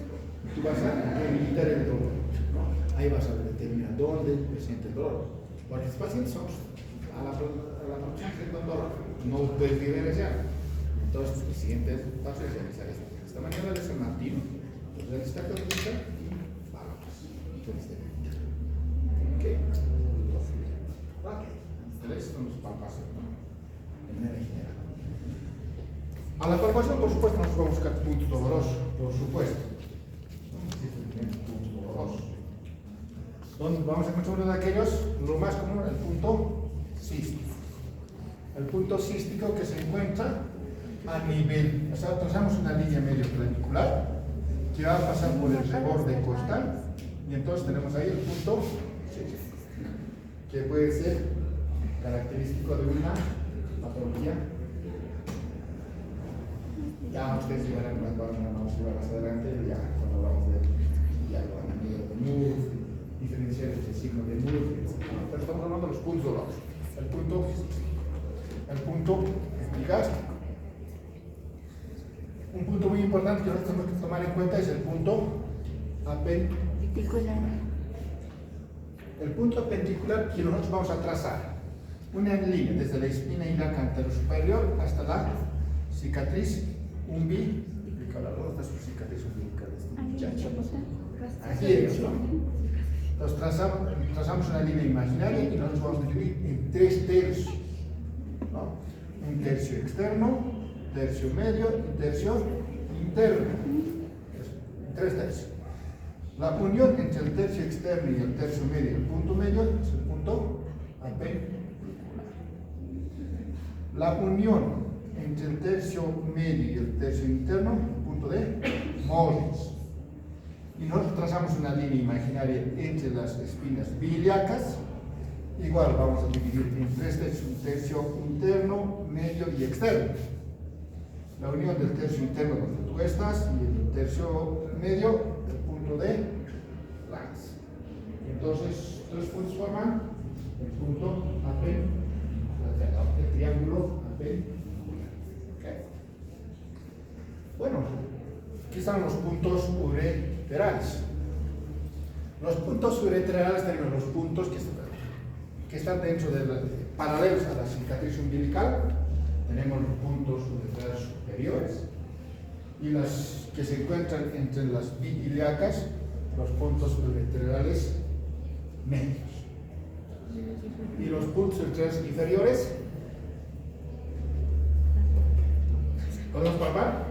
Speaker 1: Tú vas a evitar el dolor. ¿No? Ahí vas a determinar dónde presenta el dolor. Porque los pacientes son a la próxima presenta dolor. No puedes diferenciar. Entonces, el siguiente paso es realizar esta manera de San Martino. Realizas el tacto rectal y valoras. Ok. Estos son los palpasos, ¿no? De manera general. A la palpación, por supuesto, nos vamos a buscar puntos dolorosos, por supuesto. Puntos dolorosos. Donde vamos a encontrar uno de aquellos, lo más común, el punto cístico. El punto cístico que se encuentra a nivel, o sea, trazamos una línea medio clavicular que va a pasar por el reborde costal y entonces tenemos ahí el punto cístico, que puede ser característico de una patología. Ya ustedes llevarán más adelante, ya cuando hablamos de Moore, diferenciales de signo de Moore, pero estamos hablando de los puntos dolorosos. El punto epigástrico. Un punto muy importante que nosotros tenemos que tomar en cuenta es el punto apendicular. El punto apendicular que nosotros vamos a trazar una línea desde la espina ilíaca anterior superior hasta la cicatriz umbilical. ¿Dónde está su cicatriz umbilical? Aquí es, ¿no? Entonces trazamos una línea imaginaria y nosotros vamos a dividir en 3 tercios, ¿no? Un tercio externo, tercio medio y tercio interno. 3 tercios. La unión entre el tercio externo y el tercio medio y el punto medio es el punto apendicular. La unión entre el tercio medio y el tercio interno, el punto de Morris. Y nosotros trazamos una línea imaginaria entre las espinas biliacas. Igual vamos a dividir en 3 tercios, un tercio interno, medio y externo. La unión del tercio interno donde tú estás y el tercio medio, el punto de Lance. Entonces, 3 puntos forman el punto apendicular, el triángulo apendicular. Okay. Bueno, aquí están los puntos ureterales. Los puntos ureterales tenemos los puntos que están dentro de paralelos a la cicatriz umbilical. Tenemos los puntos ureterales superiores y las que se encuentran entre las biliacas, los puntos ureterales medios. Y los puntos ureterales inferiores ¿Podemos palpar?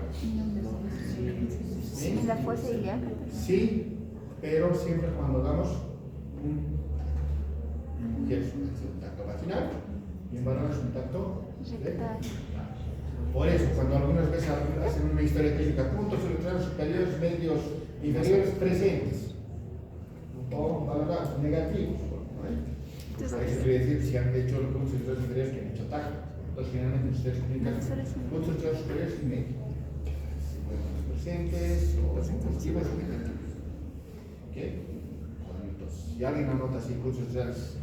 Speaker 2: Es la fuerza ilíaca.
Speaker 1: Sí, pero siempre cuando hagamos en mujeres un tacto vaginal y en varones un tacto rectal. Por eso, cuando algunas veces hacen una historia clínica, puntos uretrales superiores, medios, inferiores presentes o valorados negativos. ¿No? Eso quiere decir si han hecho los puntos uretrales inferiores que han hecho tacto. Entonces, generalmente ustedes comunican puntos uretrales superiores y medios. Presentes o positivos o negativos. ¿Ok? Entonces, si alguien anota así puntos uretrales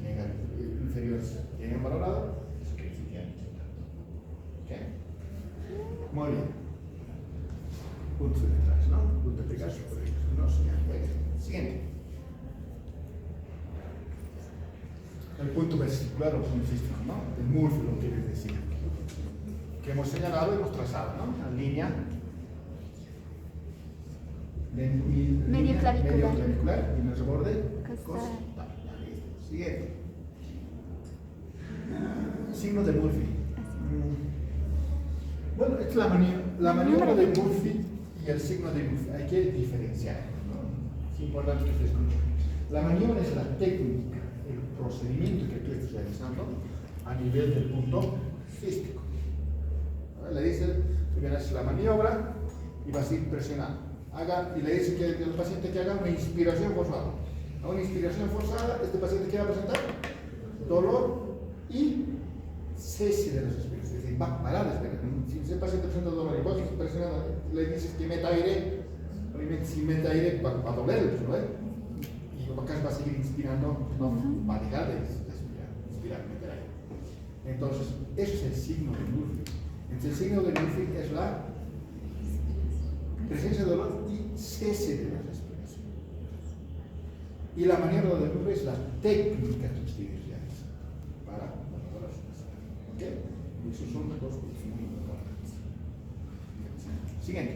Speaker 1: inferiores que hayan valorado, eso quiere decir que han hecho tacto. ¿Ok? Muy bien. Puntos uretrales, ¿no? Punto eficaz superior. No, siguiente. El punto vesicular o punto cístico, ¿no? El múrfilo quiere decir. Que hemos señalado y hemos trazado, ¿no? La línea
Speaker 2: medio clavicular
Speaker 1: y en el borde
Speaker 2: costal.
Speaker 1: Siguiente. Signo de Murphy. Bueno, es la maniobra de Murphy y el signo de Murphy. Hay que diferenciar, ¿no? Es importante que se escuche. La maniobra es la técnica, el procedimiento que tú estás realizando a nivel del punto cístico. Le dice, tú vienes la maniobra y vas a ir presionando. Y le dice que el paciente que haga una inspiración forzada. A una inspiración forzada, este paciente que va a presentar dolor y cese de la respiración. Es decir, va a parar la respiración. Si ese paciente presenta dolor y vos le dices que meta aire, obviamente si mete aire va a doler, ¿no? Y acá va a seguir inspirando, no va a dejar de inspirar, meter aire. Entonces, eso es el signo de Murphy. Entonces, el signo de Murphy es la presencia de dolor y cese de la respiración. Y la maniobra de Murphy es la técnica que ustedes realizan para mejorar su respiración. ¿Ok? Y esos son dos cosas muy importantes. Siguiente.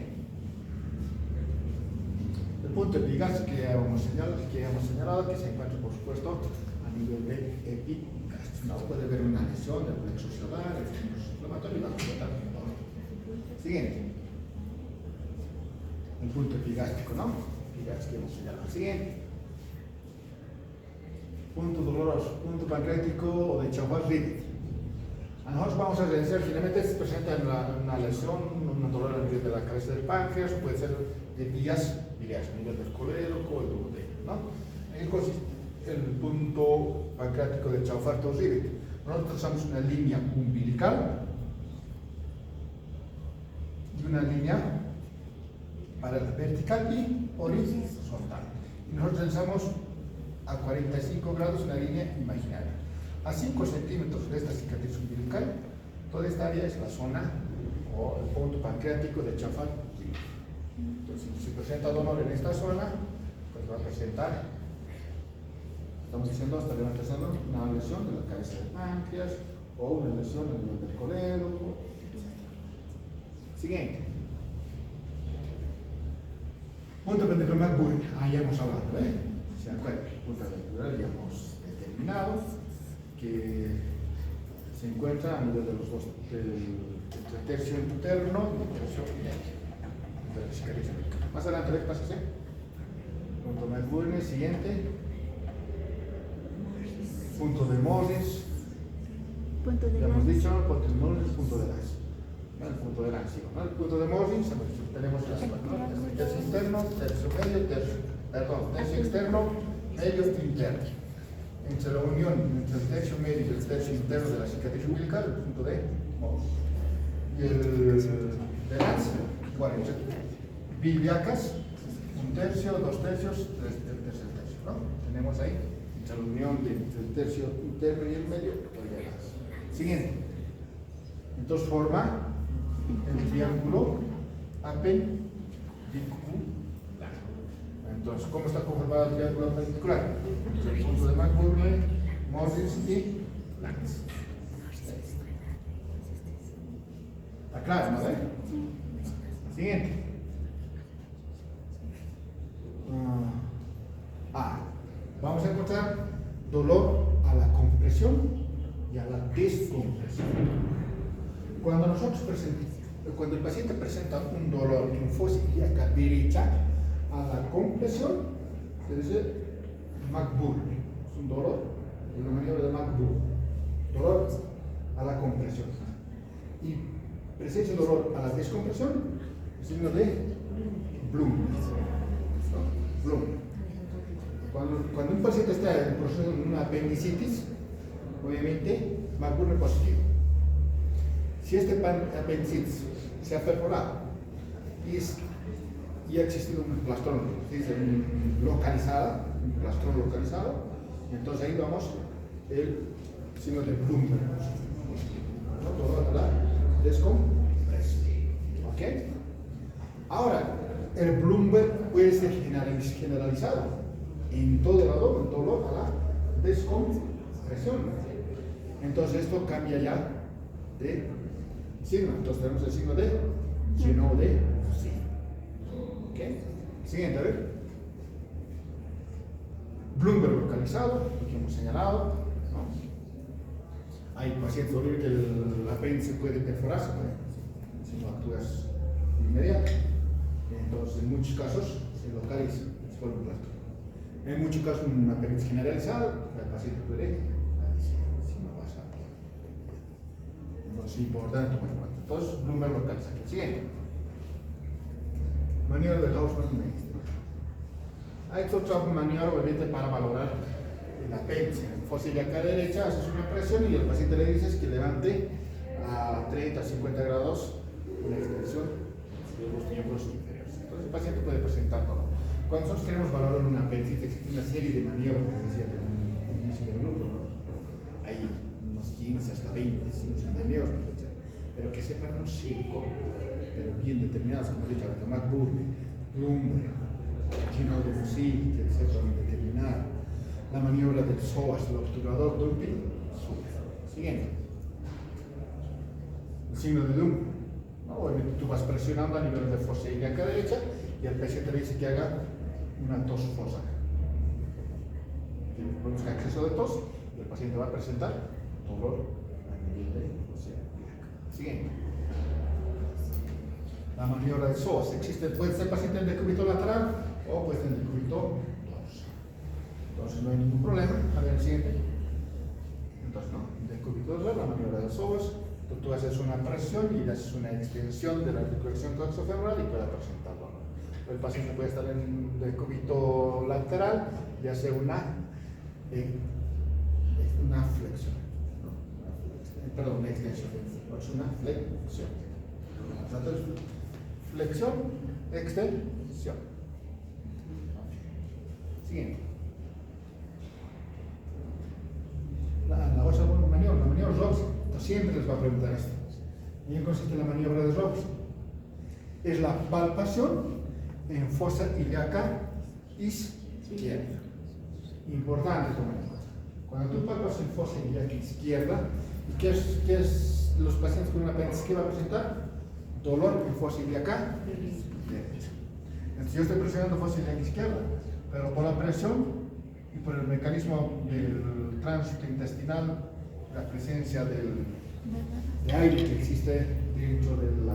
Speaker 1: El punto epigastrio que hemos señalado, que se encuentra, por supuesto, a nivel de epigastrio. ¿No? Puede haber una lesión del plexo solar, el inflamatorio y la completamente. Siguiente. El punto epigástrico, ¿no? Epigástrico que hemos señalado. Siguiente. Punto doloroso, punto pancreático o de Chauffard-Ridley. Nosotros vamos a realizar, finalmente se presenta una lesión, un dolor a nivel de la cabeza del páncreas, o puede ser de vías biliares, a nivel del colédoco o el duodeno, ¿no? En qué consiste el punto pancreático de Chauffard-Ridley. Nosotros trazamos una línea umbilical y una línea paralela vertical y horizontal. Y nosotros realizamos a 45 grados una línea imaginaria. A 5 centímetros de esta cicatriz umbilical, toda esta área es la zona o el punto pancreático de Chauffard-Ridley. Entonces, si se presenta dolor en esta zona, pues va a presentar, estamos diciendo, estaríamos presentando una lesión de la cabeza del páncreas o una lesión a nivel del colédoco. Siguiente. Punto ventricular McBurn, ya hemos hablado, ¿Se acuerdan? Punto ventricular ya hemos determinado que se encuentra a nivel de los dos, entre el tercio interno y el tercio medio. Más adelante, ¿qué pasa? Punto McBurn, siguiente. Punto de Morris. Ya hemos dicho, punto de Morris, punto de Lange. El punto de Lange, ¿no? El punto de Morris, tenemos las ¿no? Tercio interno, tercio medio, tercio externo, medio interno. Entre la unión entre el tercio medio y el tercio interno de la cicatriz umbilical, el punto de Morris. Y el de Lange, igual, entre biliacas, un tercio, dos tercios, tercer tercio, ¿no? Tenemos ahí, entre la unión entre el tercio interno y el medio, el de Lange. Siguiente. Entonces forma el triángulo appendicular. Entonces, ¿cómo está conformado el triángulo appendicular? El punto de McBurn, Morris y Lange. ¿Está claro, no? Siguiente. Vamos a encontrar dolor a la compresión y a la descompresión. Cuando nosotros Cuando el paciente presenta un dolor en fosa ilíaca derecha a la compresión, se dice McBurn. Es un dolor, es una maniobra de McBurn. Dolor a la compresión. Y presencia de dolor a la descompresión, el signo de Blum. Blum. Cuando un paciente está en el proceso de una apendicitis, obviamente McBurn es positivo. Si este apendicitis se ha perforado y ha existido un plastrón, un plastrón localizado, entonces ahí vamos el signo de Blum. Todo a la descompresión. ¿Ok? Ahora, el Bloomberg puede ser generalizado en todo el abdomen, dolor a la descompresión. Entonces esto cambia ya de signo. Entonces tenemos el signo de lleno de sí. ¿Ok? Siguiente, a ver. Bloomberg localizado, lo que hemos señalado. ¿No? Hay pacientes que el apéndice puede perforarse, ¿no? Si no actúas de inmediato. Entonces, en muchos casos se localiza, es por un plato. En muchos casos, un apéndice generalizado, el paciente puede si no pasa. Entonces, es importante tomar en cuenta. Entonces, Bloomberg localiza. Siguiente. Maniobra de Hausmann-Meister. Hay otra maniobra, obviamente, para valorar el apéndice. Fosa ilíaca derecha, haces una presión y el paciente le dices que levante a 30 a 50 grados la extensión de los miembros inferiores. Entonces, el paciente puede presentar todo. Cuando nosotros queremos valorar un apéndice, existe una serie de maniobras, como decía al inicio del grupo, ¿no? Hay unos 15 hasta 20 maniobras, etc. Pero que sepan un 5, pero bien determinadas, como he dicho, la McBurn, Bloomberg, Gino de fusil, que sepan determinar la maniobra del psoas, el obturador, dumping, sube. Siguiente. El signo de Doom. ¿No? Obviamente tú vas presionando a nivel de fosa ilíaca derecha y el paciente le dice que haga una tos fosa. Ponemos exceso de tos y el paciente va a presentar dolor a nivel de fosa ilíaca. Siguiente. La maniobra de psoas. Puede ser paciente en decúbito lateral o puede ser en decúbito dorsal. Entonces no hay ningún problema. A ver el siguiente. Entonces no, decúbito dorsal, la maniobra de psoas. Tú haces una presión y haces una extensión de la articulación coxofemoral y puede presentar dolor. El paciente puede estar en decúbito lateral y hace una flexión. ¿No? Perdón, una extensión. No es una flexión. Entonces, flexión, extensión. Siguiente. La otra maniobra, la maniobra Robson. Siempre les va a preguntar esto. ¿Y en qué consiste la maniobra de Robson? Es la palpación en fosa ilíaca izquierda. Importante tomar en cuenta. Cuando tú palpas en fosa ilíaca izquierda, ¿qué es los pacientes con un apéndice que va a presentar? Dolor en fosa ilíaca derecha. Entonces yo estoy presionando fosa ilíaca izquierda, pero por la presión y por el mecanismo del tránsito intestinal, la presencia de aire que existe dentro de la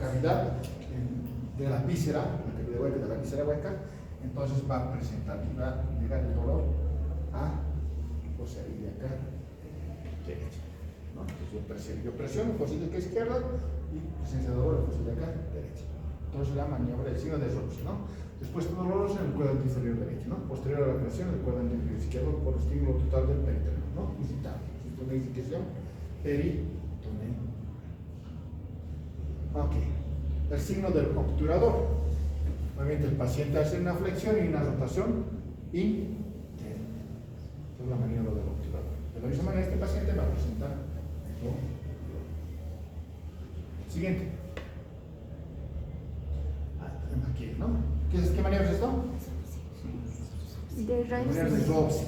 Speaker 1: cavidad de la víscera, la cavidad hueca de la víscera hueca, entonces va a presentar, va a llegar el dolor a fosa ilíaca derecha. ¿No? Entonces yo presiono fosa ilíaca izquierda y presencia de dolor en fosa ilíaca derecha. Entonces la maniobra del signo de Robson, ¿no? Después de dolores en el cuadrante inferior derecho, ¿no? Posterior a la presión del cuadrante inferior izquierdo por estímulo total del peritoneum, ¿no? Visitado. Una indicación peritoneal. Ok. El signo del obturador. Obviamente el paciente hace una flexión y una rotación interna. Esta es la maniobra del obturador. De la misma manera este paciente va a presentar dolor. Siguiente. Aquí, ¿no? ¿Qué maniobra es esto?
Speaker 2: De
Speaker 1: Maniobra de Robson.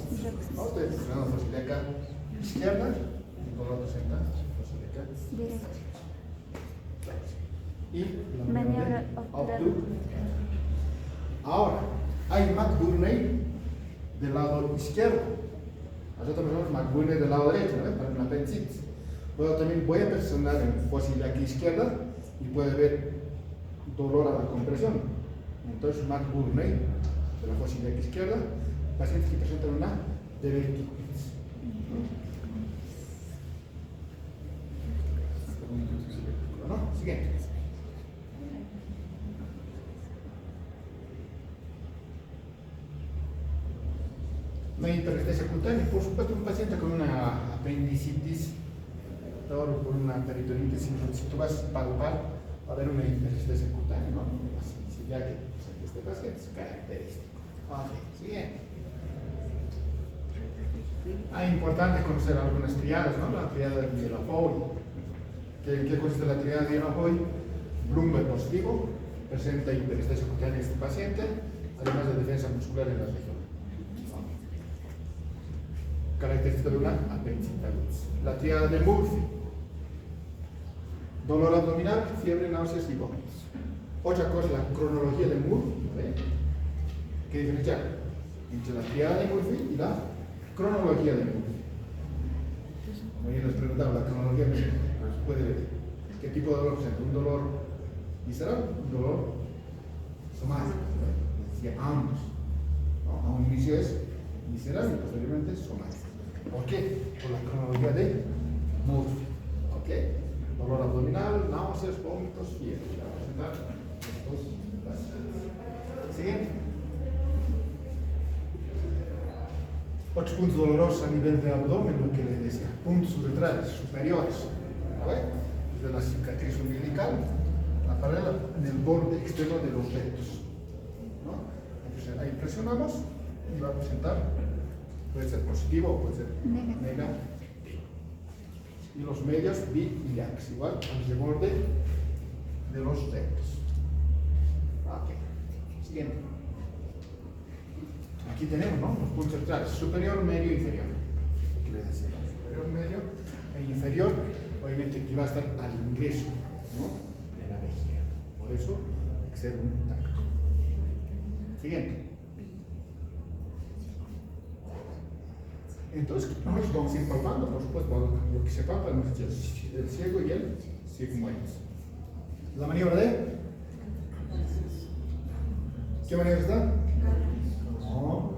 Speaker 1: ¿No? Estoy presionando fosa ilíaca izquierda, y por la presenta fosa ilíaca
Speaker 2: derecha.
Speaker 1: y la
Speaker 2: Maniobra
Speaker 1: obturador. Ahora, hay McBurney del lado izquierdo. Nosotros tenemos McBurney del lado derecho, ¿no? Para una apendicitis. Luego también voy a presionar en fosa ilíaca izquierda y puede haber dolor a la compresión. Entonces, Mark Burney, de la fosa ilíaca izquierda, pacientes que presentan una diverticulitis. ¿No? Siguiente. Una hiperestesia cutánea, por supuesto, un paciente con una apendicitis o por una peritonitis, si tú vas a palpar, va a haber una hiperestesia cutánea, ¿no? Así, ya que este paciente es característico. Ok, siguiente. Importante conocer algunas triadas, ¿no? La triada de Lafoy. ¿Qué consiste la triada de Lafoy? Bloomberg positivo, presenta hiperestesia cutánea en este paciente, además de defensa muscular en la región. Característica de una apendicitis. La triada de Murphy. Dolor abdominal, fiebre, náuseas y vómitos. Otra cosa, la cronología de Murphy. ¿Ve? ¿Qué diferencia entre la triada de Murphy y la cronología de Murphy? Como ya nos preguntaba, la cronología de Murphy, pues puede ver qué tipo de dolor presenta. Un dolor visceral, un dolor somático. Decía ambos. ¿No? A un inicio es visceral y posteriormente somático. ¿Por qué? Por la cronología de Murphy. ¿Ok? Dolor abdominal, náuseas, vómitos, fiebre. Ya vamos a dar estos pacientes. Siguiente. Otros puntos dolorosos a nivel de abdomen, lo que les decía. Puntos uretrales superiores. ¿Vale? Desde la cicatriz umbilical, la paralela en el borde externo de los rectos. ¿No? Entonces ahí presionamos y va a presentar. Puede ser positivo o puede ser negativo. Y los medios biliares, igual al de borde de los rectos. Ok. Siguiente. Aquí tenemos, ¿no? Los puntos centrales: superior, medio, inferior. ¿Qué les decía? Superior, medio e inferior. Obviamente aquí va a estar al ingreso, ¿no? De la vejiga. Por eso hay que ser un tacto. Siguiente. Entonces, nos vamos a ir palpando, por supuesto, lo que se palpa es el ciego y el sigmoides. La maniobra de. ¿Qué maniobra está? No.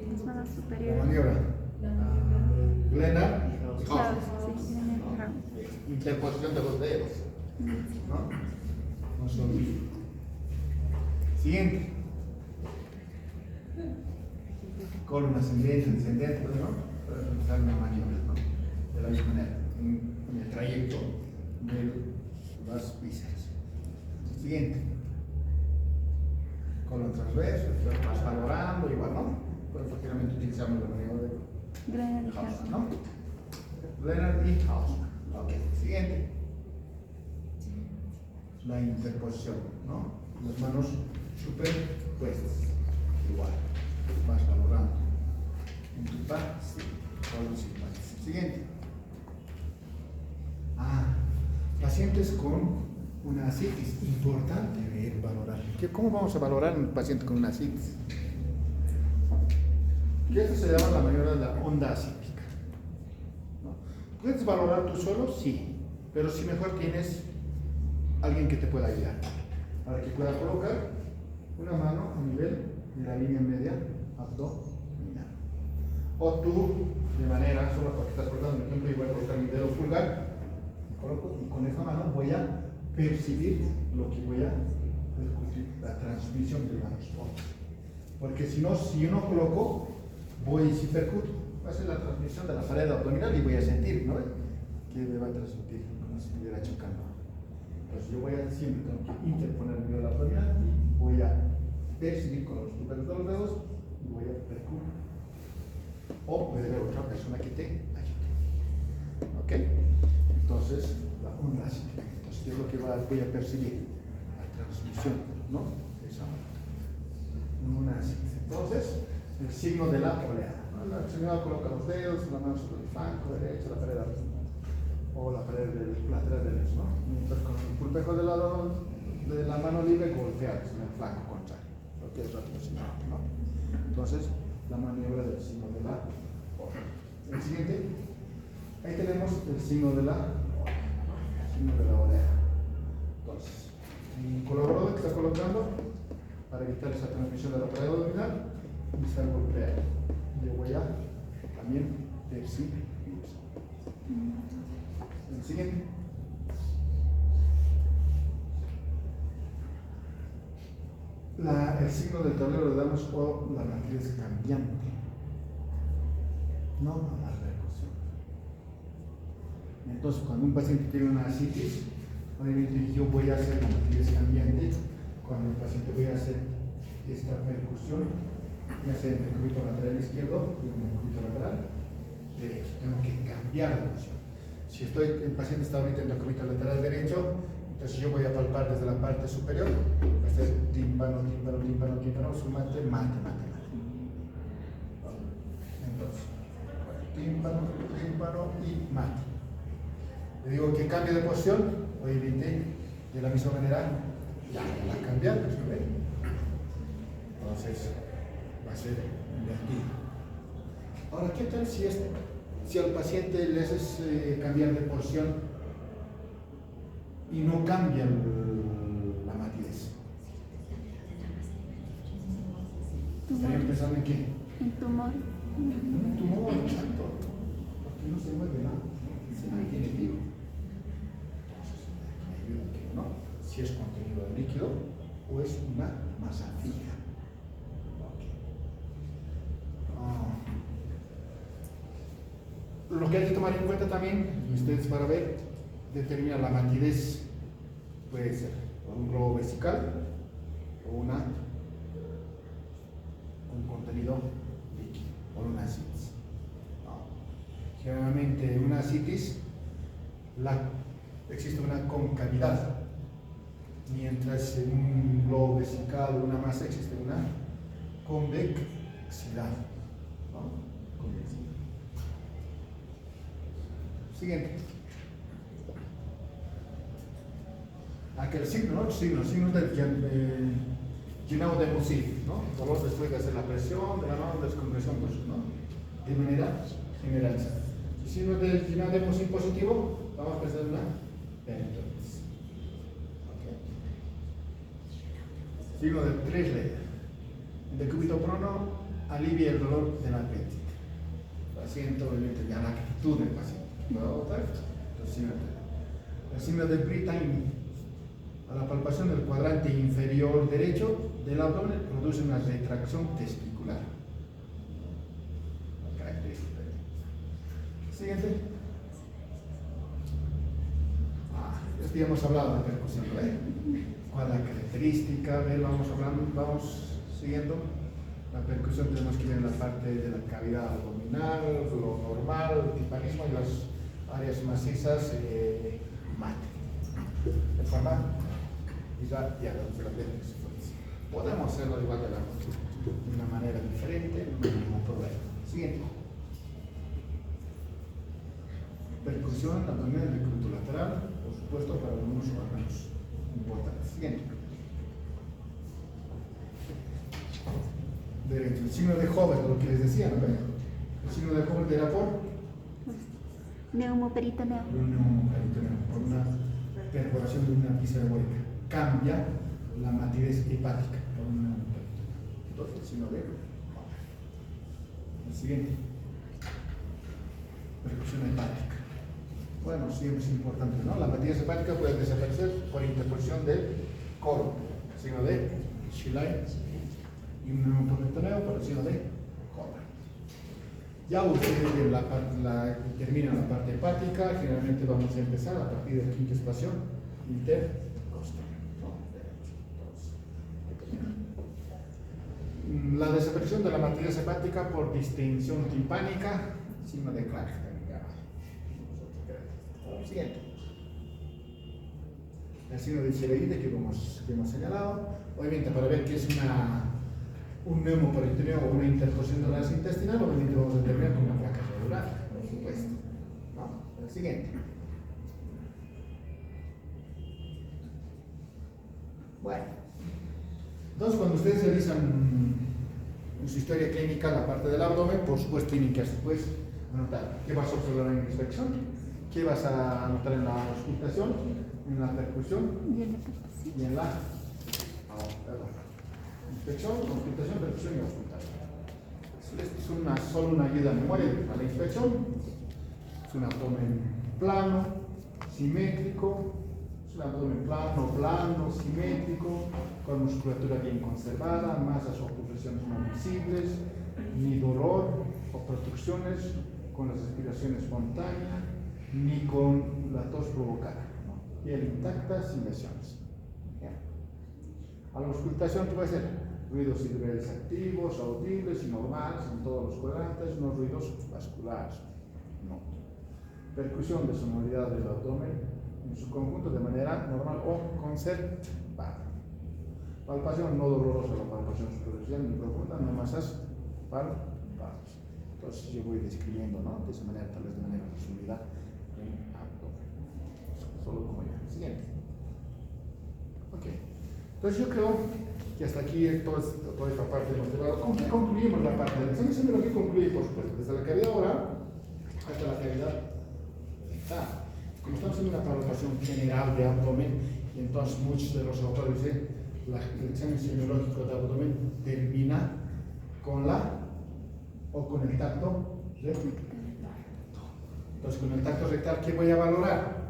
Speaker 2: Las manos
Speaker 1: La
Speaker 2: superiores.
Speaker 1: maniobra. Glennar y
Speaker 2: Claro,
Speaker 1: House.
Speaker 2: sí, en el
Speaker 1: Interposición de los dedos. ¿No? No se olvide. Siguiente. Columna ascendente, descendente, ¿no? Para realizar una maniobra, ¿no? De la misma manera, en el trayecto de las vísceras. Siguiente. Columna transversa, vas valorando, igual, ¿no? Pero prácticamente utilizamos la maniobra de
Speaker 2: Glennar y
Speaker 1: Hausmann,
Speaker 2: Hausmann.
Speaker 1: ¿no? Glennar y Hausmann. Ok, siguiente. La interposición, ¿no? Las manos superpuestas, igual. Vas valorando en tu parte, siguiente. Pacientes con una ascitis, importante ver, valorar. ¿Cómo vamos a valorar un paciente con una ascitis? Que esto se llama la maniobra de la onda ascítica. ¿No? ¿Puedes valorar tú solo? Sí, pero si mejor tienes alguien que te pueda ayudar, para que pueda colocar una mano a nivel de la línea media abdominal. O tú, de manera, solo porque estás cortando, por ejemplo, yo voy a colocar mi dedo pulgar, me coloco y con esa mano voy a percibir lo que voy a percutir, la transmisión de manos. Porque si no, si yo no coloco, si percuto, va a ser la transmisión de la pared abdominal y voy a sentir, ¿no? Que me va a transmitir como si estuviera chocando. Entonces yo voy a siempre tengo que interponer el dedo abdominal y voy a percibir con los túperos de los dedos y voy a percutir. O puede haber otra persona que te ayude. ¿Ok? Entonces, la onda ascítica. Entonces, yo lo que voy a percibir, la transmisión, ¿no? De esa manera. Una ascítica. Entonces, el signo de la oleada. El señor coloca los dedos, la mano sobre el flanco derecho, la pared o la pared del lateral derecho, ¿no? Mientras con el pulpejo del lado de la mano libre golpeados en el flanco contrario. Lo que es ratiocinario, ¿no? Entonces, la maniobra del signo de la oleada. El siguiente, Ahí tenemos el signo de la oreja. Entonces, el colaborador que está colocando para evitar esa transmisión de la pared abdominal, empieza a golpear. Le voy a también decir. El siguiente. El signo del tablero le damos o la matriz cambiante. No la repercusión. Entonces, cuando un paciente tiene una ascitis, obviamente yo voy a hacer la matriz cambiante. Cuando el paciente voy a hacer esta percusión, ya sea en el cúbito lateral izquierdo y en el cúbito lateral derecho. Tengo que cambiar la posición. Si el paciente está ahorita en el cúbito lateral derecho, entonces yo voy a palpar desde la parte superior, va a ser tímpano, tímpano, tímpano, tímpano, sumate, mate, mate, mate. Entonces, tímpano, tímpano y mate. Le digo que cambie de posición, obviamente de la misma manera ya la cambiar, pues, ¿no ven? Entonces va a ser invertido. Ahora, ¿qué tal si al paciente le haces cambiar de posición y no cambia la matriz? ¿Estarían pensando en qué?
Speaker 2: Un tumor.
Speaker 1: Un tumor, exacto. Porque no se mueve nada, se mantiene vivo. Entonces, me ayuda que no, si es contenido de líquido o es una masa fija. Lo que hay que tomar en cuenta también, y ustedes para ver, determinar la matidez, puede ser un globo vesical o un contenido líquido, o una ascitis. Generalmente en una ascitis existe una concavidad, mientras en un globo vesical o una masa existe una convexidad. Siguiente. Aquel signo, ¿no? Signo del llenado de Mosil, ¿no? Dolor después de hacer la presión, de la mano, descompresión, pues, ¿no? De manera generalizada. El signo del llenado de Mosil positivo, vamos a pensar en una peritonitis. Okay. Signo de Presley. El decúbito prono alivia el dolor del apéndice. Paciente, obviamente, ya la actitud del paciente. ¿No? El signo de Brittain, a la palpación del cuadrante inferior derecho del abdomen, produce una retracción testicular. Siguiente. Esto ya hemos hablado de percusión, ¿no? ¿Cuál es la característica? Vamos siguiendo. La percusión tenemos que ir en la parte de la cavidad abdominal, lo normal, el timpanismo y las áreas macizas, mate. De forma igual, ya los dientes. Podemos hacerlo igual de una manera diferente, no hay ningún problema. Siguiente. Percusión abdominal del decúbito lateral, por supuesto, para algunos órganos importantes. Siguiente. Derecho. El signo de Hover, lo que les decía, ¿no? El signo de Hover era por
Speaker 2: Neumoperitoneo.
Speaker 1: Un neumoperitoneo, por una perforación de una pista embólica. Cambia la matidez hepática por un neumoperitoneo. Entonces, el signo de Hover. El siguiente. Percusión hepática. Bueno, siempre es importante, ¿no? La matidez hepática puede desaparecer por interposición del colon. Signo de Schlein. Y un neumoperitoneo por el signo de Hover. Ya ustedes terminan la parte hepática, generalmente vamos a empezar a partir del quinto espacio intercostal. La desaparición de la matidez hepática por distensión timpánica, signo de Clark. Siguiente. El signo de Chileide que hemos señalado, obviamente para ver qué es un neumoperitoneo o una interposición de la gas intestinal, obviamente vamos a determinar con una placa regular, por supuesto. ¿No? El siguiente. Bueno, entonces cuando ustedes realizan en su historia clínica la parte del abdomen, por supuesto tienen que después anotar. ¿Qué vas a observar en la inspección? ¿Qué vas a anotar en la auscultación? En la percusión y en la inspección, auscultación, percusión y auscultación. Esto es solo una ayuda a memoria. A la inspección es un abdomen plano, simétrico, es un abdomen plano, simétrico, con musculatura bien conservada, masas o pulsaciones no visibles, ni dolor o protrusiones con la respiración espontánea, ni con la tos provocada, ¿no? Piel intacta, sin lesiones. ¿Ya? A la auscultación, ¿qué va a ser? Ruidos cerebrales activos, audibles y normales en todos los cuadrantes, no ruidos vasculares. No. Percusión de sonoridad del abdomen en su conjunto de manera normal o conservada. Palpación no dolorosa, la palpación superficial ni profunda, no masas palpables. Entonces yo voy describiendo, ¿no? De esa manera, tal vez de manera resumida, en abdomen. Solo como ya. Siguiente. Ok. Entonces yo creo que hasta aquí toda esta parte hemos llevado. ¿Con qué concluimos la parte del examen? Siempre lo que concluye, por supuesto, desde la cavidad oral hasta la cavidad dental. Como estamos haciendo una palpación general de abdomen, y entonces muchos de los autores dicen el examen semiológico de abdomen termina con con el tacto rectal. Entonces, con el tacto rectal, ¿qué voy a valorar?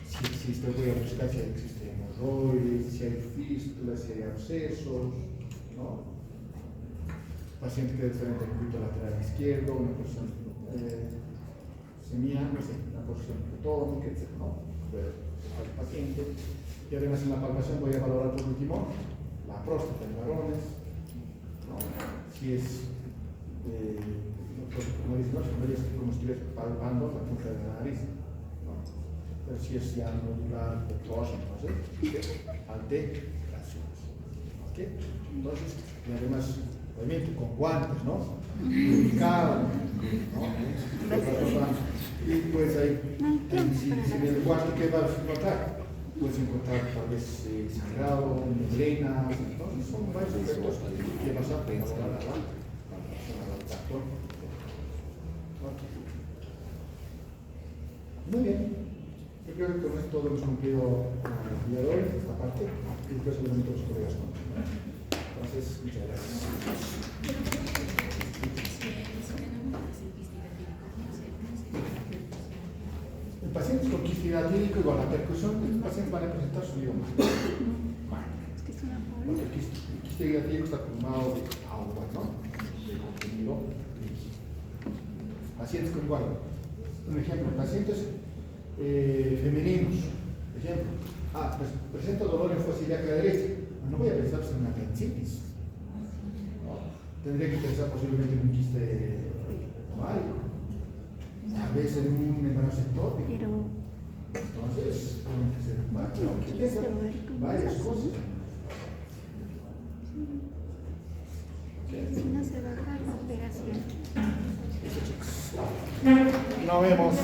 Speaker 1: Si existe, voy a buscar si existe hemorroides, si hay fístulas, si hay abscesos, ¿no? Paciente que es diferente del culto lateral izquierdo, una posición semia, no sé, una posición pletónica, etc., ¿no? Al paciente. Y además en la palpación voy a valorar por último la próstata en varones, ¿no? Si es, como dicen, ¿no? Como si estuviera palpando la punta de la nariz, ¿no? Pero si es ya nodular, pectosa, entonces, alteraciones. ¿Ok? Entonces, y además, obviamente con guantes, ¿no? Delicado, ¿no? Y pues ahí, si en el guante, ¿qué vas a encontrar? Puedes encontrar tal vez sangrado, migrena, ¿no? Son varios efectos que vas a valorar al tacto. Muy bien. Yo creo que con esto hemos cumplido el día de hoy, esta parte, y después seguramente los colegas no. Entonces, muchas gracias. En pacientes con quiste hidrático, igual la percusión, los pacientes van a presentar su idioma. Porque el quiste hidrático está formado de agua, ¿no? De contenido líquido. Pacientes con igual. Un ejemplo, pacientes femeninos. Ejemplo, pues presenta dolor en fosa ilíaca derecha. No voy a pensar en una apendicitis. ¿No? Tendría que pensar posiblemente en un quiste ovárico. A veces en un embarazo ectópico. Entonces, tienen que ser varias cosas.
Speaker 2: Si no se baja la operación.
Speaker 1: Nos vemos.